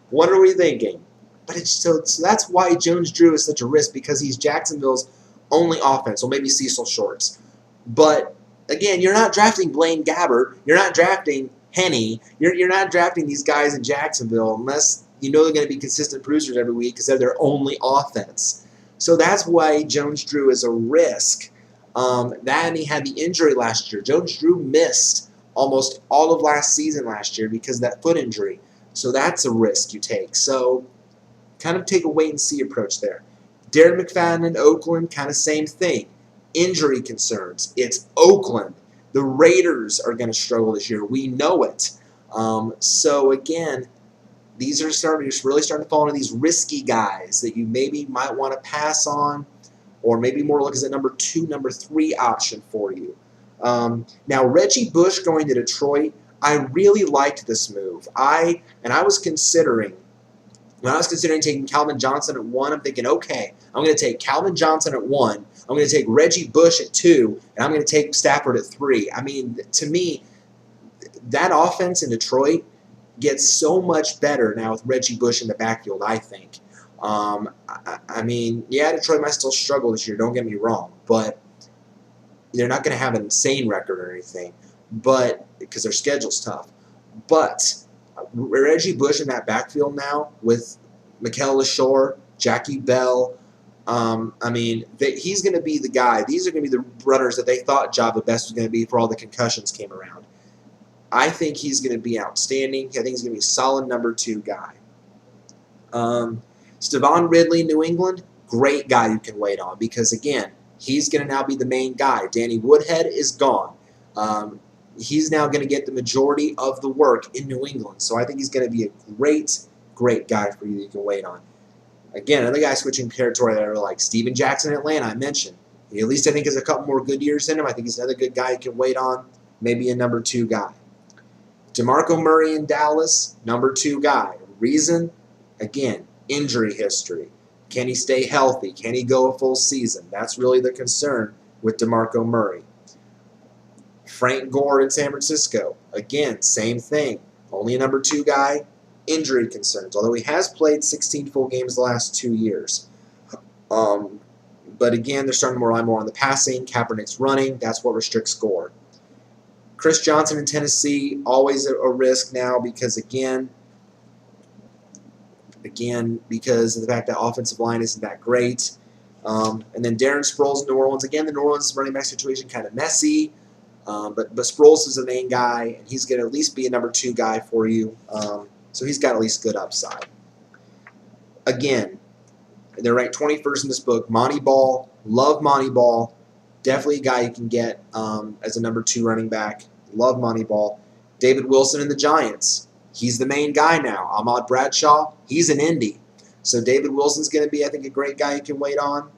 what are we thinking? But so that's why Jones-Drew is such a risk, because he's Jacksonville's only offense. Well, maybe Cecil Shorts. But, again, you're not drafting Blaine Gabbert. You're not drafting Henney. You're not drafting these guys in Jacksonville unless, you know they're going to be consistent producers every week because they're their only offense. So that's why Jones-Drew is a risk. That and he had the injury last year. Jones-Drew missed almost all of last season last year because of that foot injury. So that's a risk you take. So kind of take a wait-and-see approach there. Darren McFadden in Oakland, kind of same thing. Injury concerns. It's Oakland. The Raiders are going to struggle this year. We know it. So again, these are really starting to fall into these risky guys that you maybe might want to pass on, or maybe more look as a number 2, number 3 option for you. Now Reggie Bush going to Detroit, I really liked this move. When I was considering taking Calvin Johnson at 1, I'm thinking, okay, I'm going to take Calvin Johnson at 1, I'm going to take Reggie Bush at 2, and I'm going to take Stafford at 3. I mean, to me, that offense in Detroit gets so much better now with Reggie Bush in the backfield, I think. I mean, yeah, Detroit might still struggle this year, don't get me wrong, but they're not going to have an insane record or anything, but because their schedule's tough. But Reggie Bush in that backfield now with Mikael LaShore, Jackie Bell, I mean, he's going to be the guy. These are going to be the runners that they thought Java Best was going to be before all the concussions came around. I think he's going to be outstanding. I think he's going to be a solid number 2 guy. Stevan Ridley, New England, great guy you can wait on because, again, he's going to now be the main guy. Danny Woodhead is gone. He's now going to get the majority of the work in New England. So I think he's going to be a great, great guy for you that you can wait on. Again, another guy switching territory that are like Steven Jackson in Atlanta, I mentioned. He at least I think has a couple more good years in him. I think he's another good guy you can wait on. Maybe a number 2 guy. DeMarco Murray in Dallas, number 2 guy. Reason, again, injury history. Can he stay healthy? Can he go a full season? That's really the concern with DeMarco Murray. Frank Gore in San Francisco, again, same thing. Only a number 2 guy, injury concerns, although he has played 16 full games the last 2 years. But again, they're starting to rely more on the passing. Kaepernick's running. That's what restricts Gore. Chris Johnson in Tennessee, always a risk now because, again, because of the fact that offensive line isn't that great. And then Darren Sproles in New Orleans. Again, the New Orleans running back situation kind of messy. But Sproles is the main guy, and he's going to at least be a number 2 guy for you. So he's got at least good upside. Again, they're ranked 21st in this book. Monty Ball, love Monty Ball. Definitely a guy you can get as a number 2 running back. Love Monty Ball. David Wilson in the Giants. He's the main guy now. Ahmad Bradshaw, he's an Indy. So David Wilson's going to be, I think, a great guy you can wait on.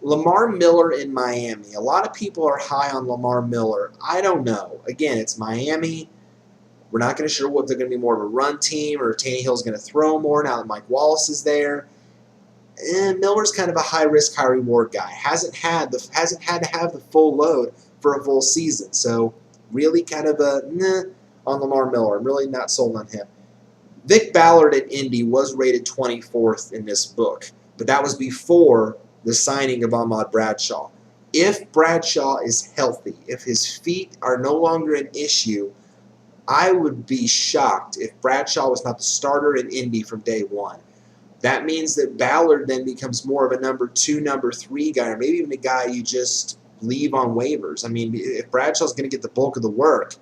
Lamar Miller in Miami. A lot of people are high on Lamar Miller. I don't know. Again, it's Miami. We're not going to sure what they're going to be more of a run team or if Tannehill's going to throw more now that Mike Wallace is there. And Miller's kind of a high-risk, high-reward guy. Hasn't had to have the full load for a full season. So really kind of a on Lamar Miller. I'm really not sold on him. Vic Ballard at Indy was rated 24th in this book, but that was before the signing of Ahmad Bradshaw. If Bradshaw is healthy, if his feet are no longer an issue, I would be shocked if Bradshaw was not the starter in Indy from day 1. That means that Ballard then becomes more of a number 2, number 3 guy, or maybe even a guy you just leave on waivers. I mean, if Bradshaw's going to get the bulk of the work,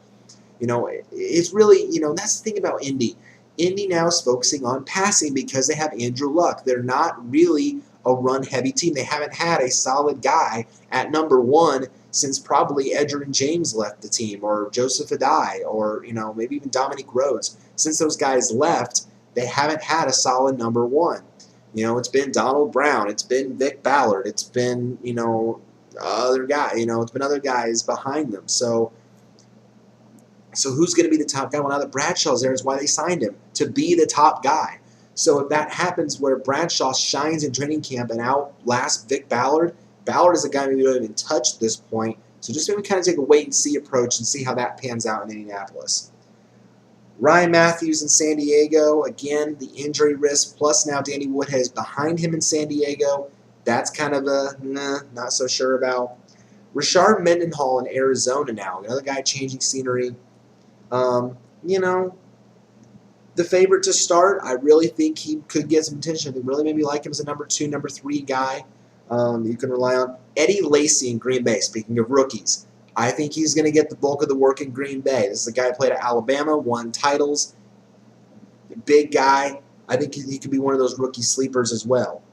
it's really, that's the thing about Indy. Indy now is focusing on passing because they have Andrew Luck. They're not really a run-heavy team. They haven't had a solid guy at number 1 since probably Edgerrin James left the team, or Joseph Adai, or maybe even Dominique Rhodes. Since those guys left, they haven't had a solid number 1. It's been Donald Brown, it's been Vic Ballard, it's been other guy. It's been other guys behind them. So who's going to be the top guy? Well, now that Bradshaw's there is why they signed him, to be the top guy. So if that happens where Bradshaw shines in training camp and outlasts Vic Ballard, Ballard is a guy maybe we don't even touch at this point. So just maybe kind of take a wait-and-see approach and see how that pans out in Indianapolis. Ryan Matthews in San Diego. Again, the injury risk, plus now Danny Woodhead is behind him in San Diego. That's kind of a not so sure about. Rashard Mendenhall in Arizona now. Another guy changing scenery. the favorite to start. I really think he could get some attention. I really maybe like him as a number 2, number 3 guy. You can rely on Eddie Lacy in Green Bay. Speaking of rookies, I think he's going to get the bulk of the work in Green Bay. This is a guy who played at Alabama, won titles, big guy. I think he could be one of those rookie sleepers as well.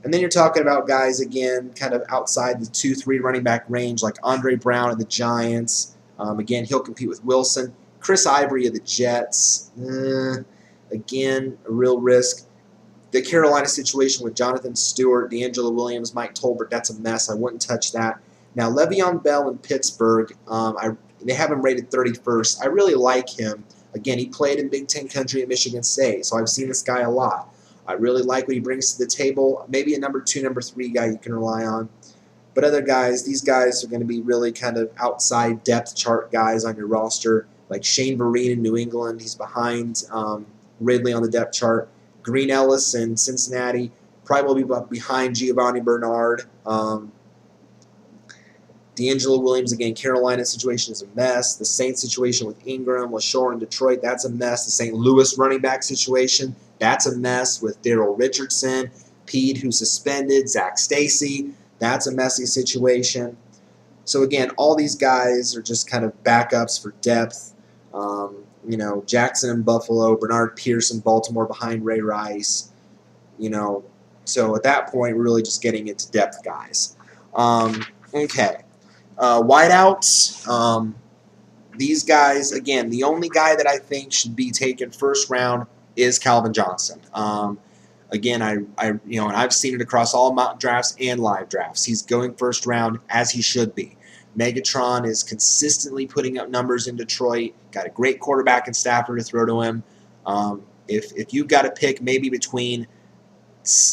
And then you're talking about guys, again, kind of outside the 2-3 running back range, like Andre Brown of the Giants. Again, he'll compete with Wilson. Chris Ivory of the Jets. Again, a real risk. The Carolina situation with Jonathan Stewart, D'Angelo Williams, Mike Tolbert, that's a mess. I wouldn't touch that. Now, Le'Veon Bell in Pittsburgh, they have him rated 31st. I really like him. Again, he played in Big Ten country at Michigan State, so I've seen this guy a lot. I really like what he brings to the table. Maybe a number 2, number 3 guy you can rely on. But other guys, these guys are going to be really kind of outside depth chart guys on your roster, like Shane Vereen in New England. He's behind Ridley on the depth chart. Green Ellis in Cincinnati probably will be behind Giovanni Bernard. D'Angelo Williams, again, Carolina situation is a mess. The Saints situation with Ingram, LaShore in Detroit, that's a mess. The St. Louis running back situation, that's a mess with Darrell Richardson, Pede, who's suspended, Zach Stacy, that's a messy situation. So, again, all these guys are just kind of backups for depth. Jackson in Buffalo, Bernard Pierce in Baltimore behind Ray Rice. So at that point, we're really just getting into depth guys. Okay. Wideouts, these guys, again, the only guy that I think should be taken first round is Calvin Johnson. Again, and I've seen it across all mock drafts and live drafts. He's going first round as he should be. Megatron is consistently putting up numbers in Detroit. Got a great quarterback in Stafford to throw to him. If you've got to pick maybe between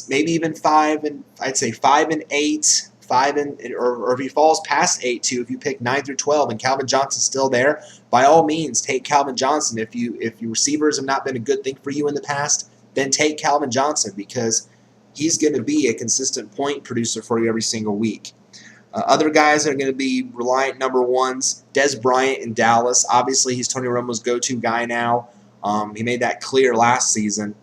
maybe even 5 and 8. Or if he falls past 8 too, if you pick 9 through 12 and Calvin Johnson's still there, by all means take Calvin Johnson. If your receivers have not been a good thing for you in the past, then take Calvin Johnson because he's going to be a consistent point producer for you every single week. Other guys that are going to be reliant number ones, Des Bryant in Dallas. Obviously, he's Tony Romo's go-to guy now. He made that clear last season.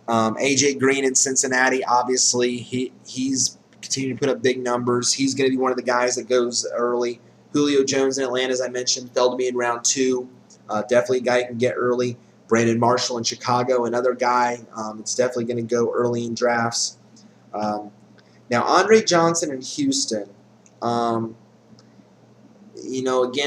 AJ Green in Cincinnati, obviously, he's continuing to put up big numbers. He's going to be one of the guys that goes early. Julio Jones in Atlanta, as I mentioned, fell to me in round 2. Definitely a guy you can get early. Brandon Marshall in Chicago, another guy. It's definitely going to go early in drafts. Now, Andre Johnson in Houston. Again,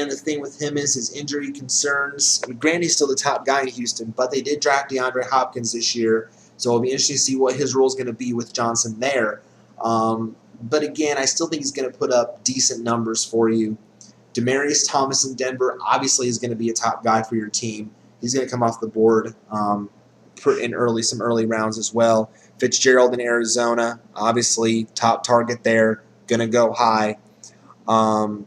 the thing with him is his injury concerns. Granted, he's still the top guy in Houston, but they did draft DeAndre Hopkins this year. So it'll be interesting to see what his role is going to be with Johnson there. But again, I still think he's going to put up decent numbers for you. Demaryius Thomas in Denver obviously is going to be a top guy for your team. He's going to come off the board in some early rounds as well. Fitzgerald in Arizona, obviously top target there, going to go high. High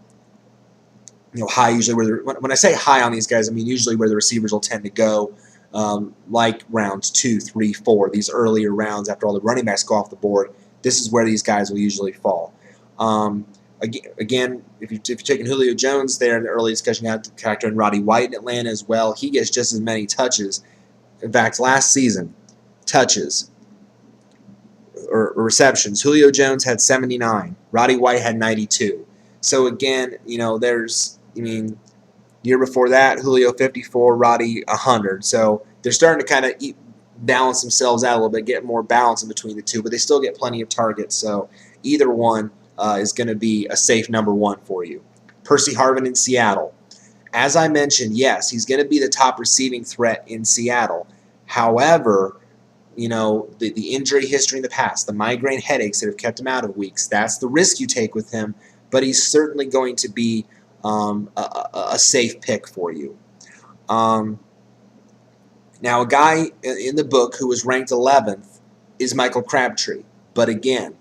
usually when I say high on these guys, I mean usually where the receivers will tend to go. Like rounds 2, 3, 4, these earlier rounds after all the running backs go off the board, this is where these guys will usually fall. Again, if you're taking Julio Jones there in the early discussion, you have to factor in Roddy White in Atlanta as well. He gets just as many touches. In fact, last season, touches or receptions, Julio Jones had 79. Roddy White had 92. So again, year before that, Julio 54, Roddy 100. So they're starting to kind of balance themselves out a little bit, get more balance in between the two, but they still get plenty of targets. So either one is going to be a safe number 1 for you. Percy Harvin in Seattle. As I mentioned, yes, he's going to be the top receiving threat in Seattle. However, the injury history in the past, the migraine headaches that have kept him out of weeks, that's the risk you take with him, but he's certainly going to be a safe pick for you. Now, a guy in the book who was ranked 11th is Michael Crabtree. But again,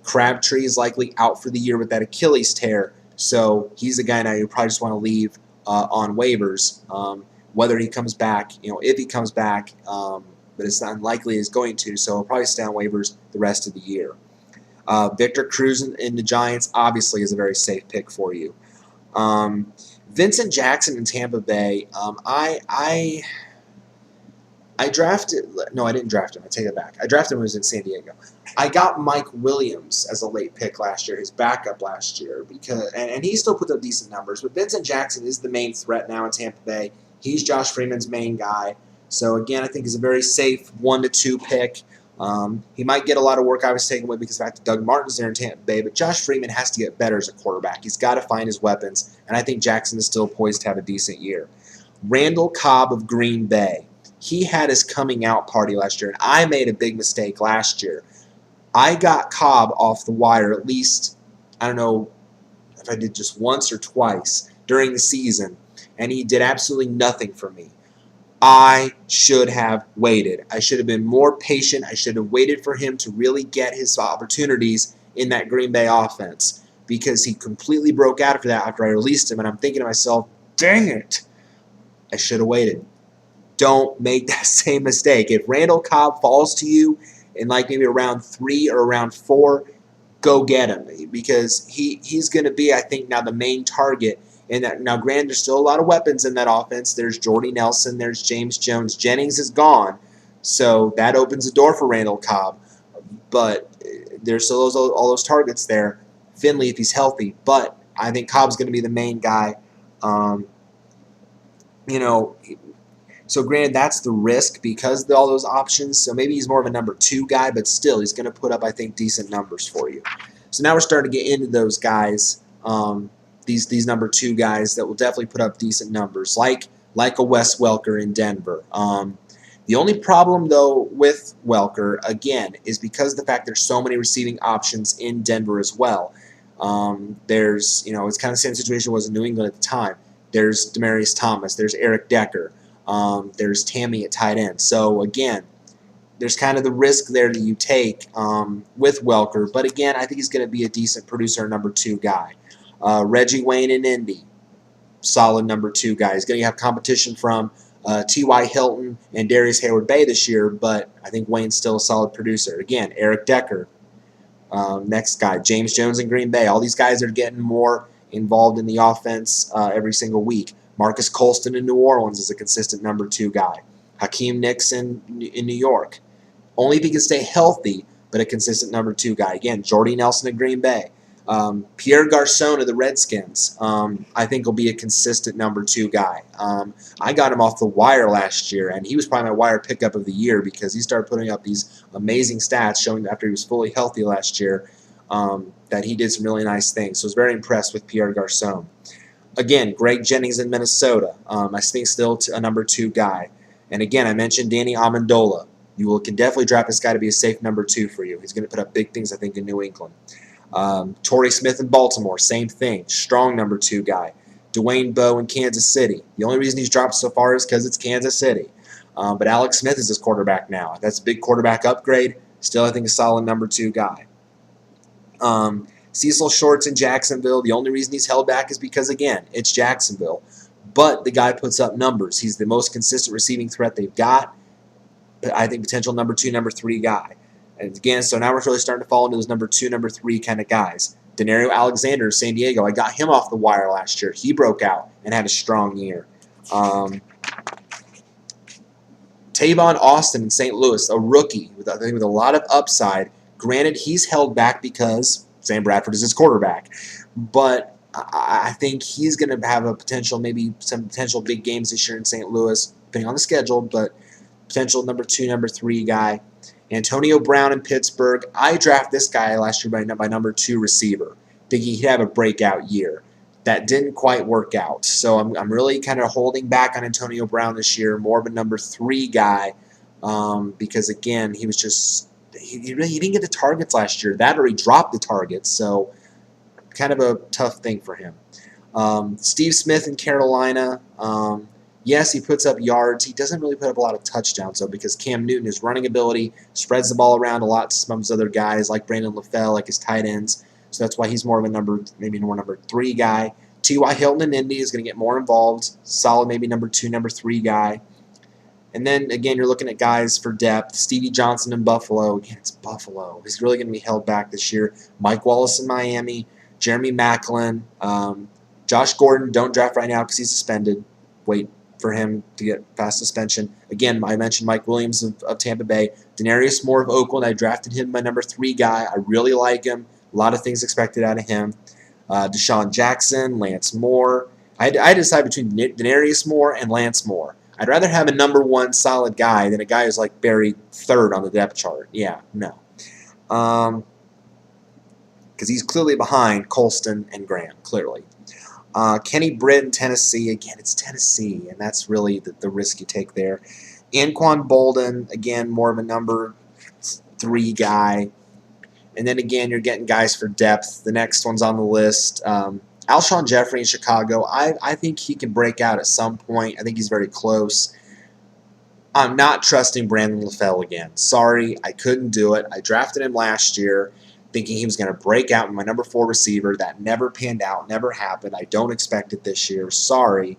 Crabtree is likely out for the year with that Achilles tear, so he's a guy now you probably just want to leave on waivers. Whether he comes back, if he comes back, but it's unlikely he's going to, so he'll probably stay on waivers the rest of the year. Victor Cruz in the Giants obviously is a very safe pick for you. Vincent Jackson in Tampa Bay. I drafted. No, I didn't draft him. I take it back. I drafted him when he was in San Diego. I got Mike Williams as a late pick last year, his backup last year, because and he still put up decent numbers. But Vincent Jackson is the main threat now in Tampa Bay. He's Josh Freeman's main guy. So again, I think he's a very safe 1 to 2 pick. He might get a lot of work I was taking away because of the fact that Doug Martin's there in Tampa Bay, but Josh Freeman has to get better as a quarterback. He's got to find his weapons, and I think Jackson is still poised to have a decent year. Randall Cobb of Green Bay. He had his coming out party last year, and I made a big mistake last year. I got Cobb off the wire at least, I don't know if I did just once or twice during the season, and he did absolutely nothing for me. I should have waited. I should have been more patient. I should have waited for him to really get his opportunities in that Green Bay offense because he completely broke out after that after I released him, and I'm thinking to myself, dang it, I should have waited. Don't make that same mistake. If Randall Cobb falls to you in like maybe around 3 or around 4, go get him because he's going to be, I think, now the main target. And that, now, granted, there's still a lot of weapons in that offense. There's Jordy Nelson. There's James Jones. Jennings is gone, so that opens the door for Randall Cobb. But there's still all those targets there. Finley, if he's healthy. But I think Cobb's going to be the main guy. So granted, that's the risk because of all those options. So maybe he's more of a number 2 guy, but still, he's going to put up, I think, decent numbers for you. So now we're starting to get into those guys, these number 2 guys that will definitely put up decent numbers, like a Wes Welker in Denver. The only problem, though, with Welker, again, is because of the fact there's so many receiving options in Denver as well. There's, it's kind of the same situation was in New England at the time. There's Demaryius Thomas. There's Eric Decker. There's Tammy at tight end. So, again, there's kind of the risk there that you take with Welker. But, again, I think he's going to be a decent producer, number 2 guy. Reggie Wayne in Indy, solid number 2 guy. He's going to have competition from T.Y. Hilton and Darius Hayward-Bay this year, but I think Wayne's still a solid producer. Again, Eric Decker, next guy. James Jones in Green Bay. All these guys are getting more involved in the offense every single week. Marcus Colston in New Orleans is a consistent number 2 guy. Hakeem Nicks in New York. Only if he can stay healthy, but a consistent number 2 guy. Again, Jordy Nelson in Green Bay. Pierre Garçon of the Redskins, I think will be a consistent number 2 guy. I got him off the wire last year, and he was probably my wire pickup of the year because he started putting up these amazing stats showing after he was fully healthy last year that he did some really nice things. So I was very impressed with Pierre Garçon. Again, Greg Jennings in Minnesota, I think still a number 2 guy. And again, I mentioned Danny Amendola. You can definitely draft this guy to be a safe number 2 for you. He's going to put up big things, I think, in New England. Torrey Smith in Baltimore, same thing. Strong number 2 guy. Dwayne Bowe in Kansas City. The only reason he's dropped so far is because it's Kansas City. But Alex Smith is his quarterback now. That's a big quarterback upgrade. Still, I think, a solid number 2 guy. Cecil Shorts in Jacksonville. The only reason he's held back is because, again, it's Jacksonville. But the guy puts up numbers. He's the most consistent receiving threat they've got. I think potential number 2, number 3 guy. And again, so now we're really starting to fall into those number 2, number 3 kind of guys. Denario Alexander of San Diego. I got him off the wire last year. He broke out and had a strong year. Tavon Austin in St. Louis, a rookie with a lot of upside. Granted, he's held back because Sam Bradford is his quarterback. But I think he's going to have a potential, maybe some potential big games this year in St. Louis, depending on the schedule, but potential number 2, number 3 guy. Antonio Brown in Pittsburgh. I drafted this guy last year by number 2 receiver, thinking he'd have a breakout year. That didn't quite work out. So I'm really kind of holding back on Antonio Brown this year, more of a number 3 guy, because, again, he was just he didn't get the targets last year. That or he dropped the targets, so kind of a tough thing for him. Steve Smith in Carolina. Yes, he puts up yards. He doesn't really put up a lot of touchdowns, though, because Cam Newton, his running ability, spreads the ball around a lot to some of his other guys, like Brandon LaFell, like his tight ends. So that's why he's more of a number 3 guy. T.Y. Hilton in Indy is going to get more involved. Solid, maybe number 2, number 3 guy. And then, again, you're looking at guys for depth. Stevie Johnson in Buffalo. Again, it's Buffalo. He's really going to be held back this year. Mike Wallace in Miami. Jeremy Maclin. Josh Gordon, don't draft right now because he's suspended. Wait for him to get past suspension. Again, I mentioned Mike Williams of Tampa Bay. Denarius Moore of Oakland, I drafted him my number 3 guy. I really like him. A lot of things expected out of him. Deshaun Jackson, Lance Moore. I had to decide between Denarius Moore and Lance Moore. I'd rather have a number 1 solid guy than a guy who's like buried 3rd on the depth chart. Yeah, no. Because he's clearly behind Colston and Graham, clearly. Kenny Britt, Tennessee. Again, it's Tennessee, and that's really the risk you take there. Anquan Bolden, again, more of a number 3 guy. And then again, you're getting guys for depth. The next one's on the list. Alshon Jeffrey in Chicago. I think he can break out at some point. I think he's very close. I'm not trusting Brandon LaFell again. Sorry, I couldn't do it. I drafted him last year thinking he was going to break out in my number 4 receiver. That never panned out, never happened. I don't expect it this year. Sorry.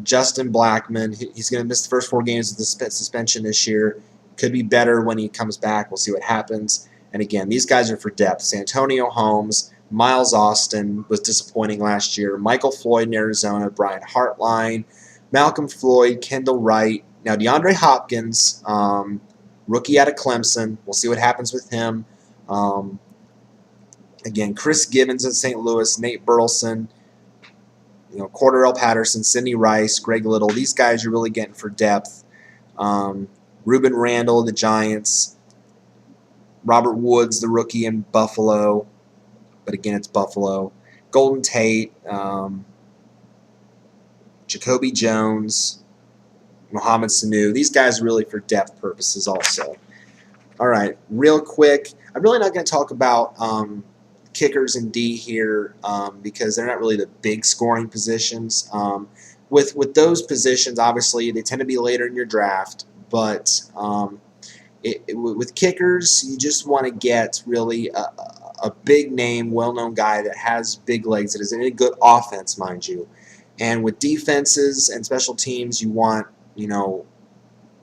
Justin Blackman, he's going to miss the first 4 games of the suspension this year. Could be better when he comes back. We'll see what happens. And again, these guys are for depth. Santonio Holmes, Miles Austin was disappointing last year. Michael Floyd in Arizona, Brian Hartline, Malcolm Floyd, Kendall Wright. Now DeAndre Hopkins, rookie out of Clemson. We'll see what happens with him. Again, Chris Gibbons at St. Louis, Nate Burleson, Cordarrelle Patterson, Sidney Rice, Greg Little. These guys you're really getting for depth. Reuben Randall, the Giants. Robert Woods, the rookie in Buffalo. But again, it's Buffalo. Golden Tate. Jacoby Jones. Mohamed Sanu. These guys are really for depth purposes also. All right, real quick. I'm really not going to talk about kickers and D here because they're not really the big scoring positions. With those positions, obviously, they tend to be later in your draft. But with kickers, you just want to get really a big name, well-known guy that has big legs, that is in a good offense, mind you. And with defenses and special teams, you want,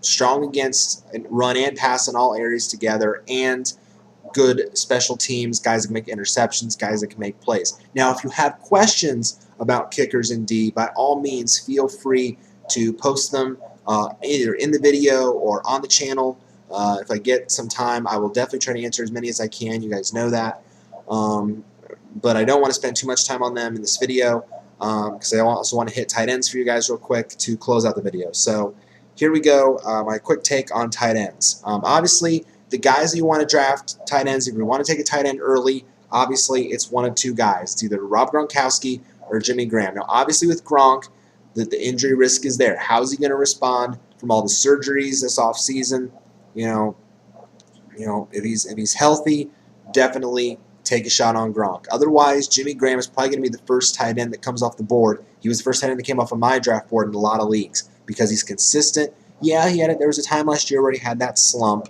strong against run and pass in all areas together, and good special teams, guys that can make interceptions, guys that can make plays. Now, if you have questions about kickers and D, by all means, feel free to post them either in the video or on the channel. If I get some time, I will definitely try to answer as many as I can. You guys know that. But I don't want to spend too much time on them in this video because I also want to hit tight ends for you guys real quick to close out the video. So here we go, my quick take on tight ends. Obviously, the guys that you want to draft tight ends, if you want to take a tight end early, obviously it's one of 2 guys. It's either Rob Gronkowski or Jimmy Graham. Now, obviously with Gronk, the injury risk is there. How is he going to respond from all the surgeries this offseason? If he's healthy, definitely take a shot on Gronk. Otherwise, Jimmy Graham is probably going to be the first tight end that comes off the board. He was the first tight end that came off of my draft board in a lot of leagues because he's consistent. Yeah, there was a time last year where he had that slump.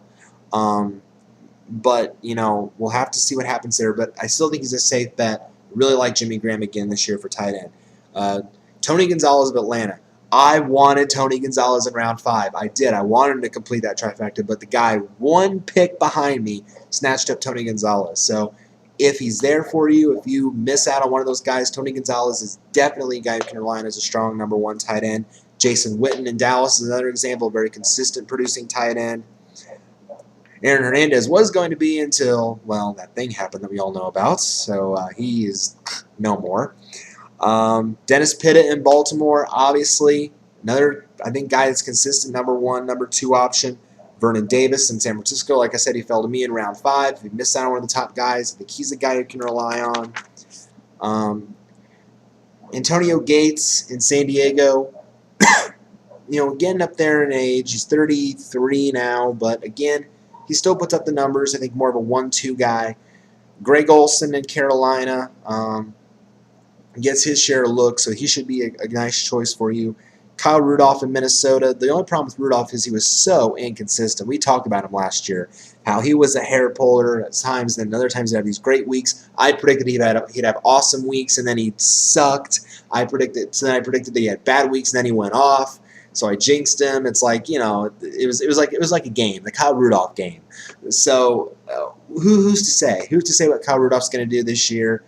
But, we'll have to see what happens there. But I still think he's a safe bet. Really like Jimmy Graham again this year for tight end. Tony Gonzalez of Atlanta. I wanted Tony Gonzalez in round 5. I did. I wanted him to complete that trifecta, but the guy 1 pick behind me snatched up Tony Gonzalez. So if he's there for you, if you miss out on one of those guys, Tony Gonzalez is definitely a guy you can rely on as a strong number 1 tight end. Jason Witten in Dallas is another example, very consistent producing tight end. Aaron Hernandez was going to be until, well, that thing happened that we all know about, so he is no more. Dennis Pitta in Baltimore, obviously, another, I think, guy that's consistent, number 1, number 2 option. Vernon Davis in San Francisco, like I said, he fell to me in round 5. If you missed out on one of the top guys, I think he's a guy you can rely on. Antonio Gates in San Diego, getting up there in age. He's 33 now, but again, he still puts up the numbers. I think more of a 1-2 guy. Greg Olsen in Carolina gets his share of looks, so he should be a nice choice for you. Kyle Rudolph in Minnesota. The only problem with Rudolph is he was so inconsistent. We talked about him last year, how he was a hair puller at times, and then other times he'd have these great weeks. I predicted he'd have awesome weeks, and then he sucked. I predicted that he had bad weeks, and then he went off. So I jinxed him. It's like, it was like a game, the Kyle Rudolph game. So who's to say? Who's to say what Kyle Rudolph's going to do this year?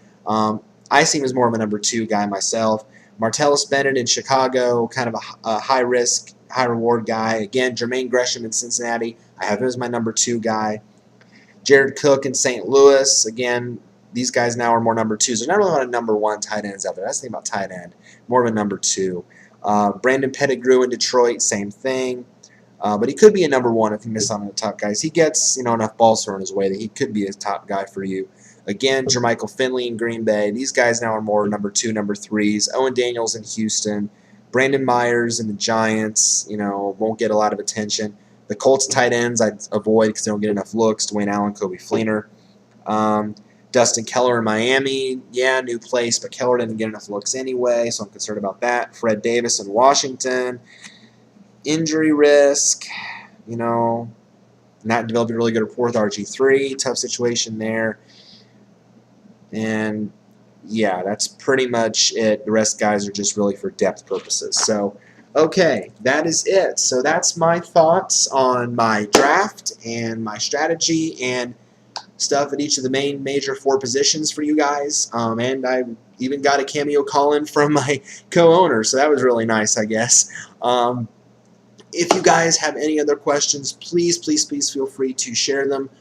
I see him as more of a number 2 guy myself. Martellus Bennett in Chicago, kind of a high risk, high reward guy. Again, Jermaine Gresham in Cincinnati, I have him as my number 2 guy. Jared Cook in St. Louis, again, these guys now are more number 2s. There's not really a lot of number 1 tight ends out there. That's the thing about tight end, more of a number 2. Brandon Pettigrew in Detroit, same thing. But he could be a number 1 if you miss on the top guys. He gets enough balls thrown his way that he could be a top guy for you. Again, Jermichael Finley in Green Bay. These guys now are more number 2, number 3s. Owen Daniels in Houston. Brandon Myers in the Giants, won't get a lot of attention. The Colts tight ends I'd avoid because they don't get enough looks. Dwayne Allen, Kobe Fleener. Dustin Keller in Miami. Yeah, new place, but Keller didn't get enough looks anyway, so I'm concerned about that. Fred Davis in Washington. Injury risk, not developing a really good rapport with RG3. Tough situation there. And, yeah, that's pretty much it. The rest, guys, are just really for depth purposes. So, okay, that is it. So that's my thoughts on my draft and my strategy and stuff at each of the major 4 positions for you guys. And I even got a cameo call-in from my co-owner, so that was really nice, I guess. If you guys have any other questions, please feel free to share them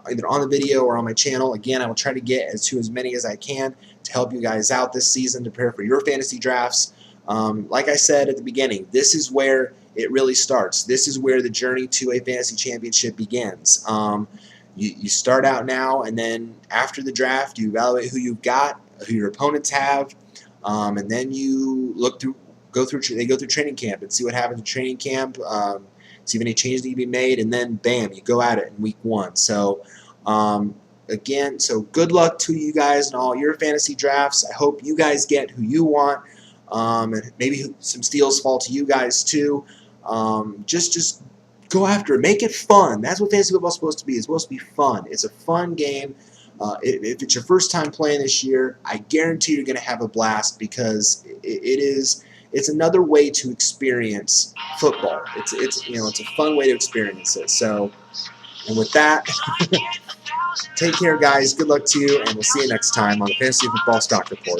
either on the video or on my channel. Again, I will try to get to as many as I can to help you guys out this season to prepare for your fantasy drafts. Like I said at the beginning, this is where it really starts. This is where the journey to a fantasy championship begins. You start out now, and then after the draft, you evaluate who you've got, who your opponents have, and then you go through training camp and see what happens in training camp. See if any changes need to be made, and then bam, you go at it in week 1. So again, so good luck to you guys in all your fantasy drafts. I hope you guys get who you want, and maybe some steals fall to you guys too. Just go after it. Make it fun. That's what fantasy football is supposed to be. It's supposed to be fun. It's a fun game. If it's your first time playing this year, I guarantee you're going to have a blast because it's another way to experience football. It's a fun way to experience it. So, and with that, take care, guys. Good luck to you, and we'll see you next time on the Fantasy Football Stock Report.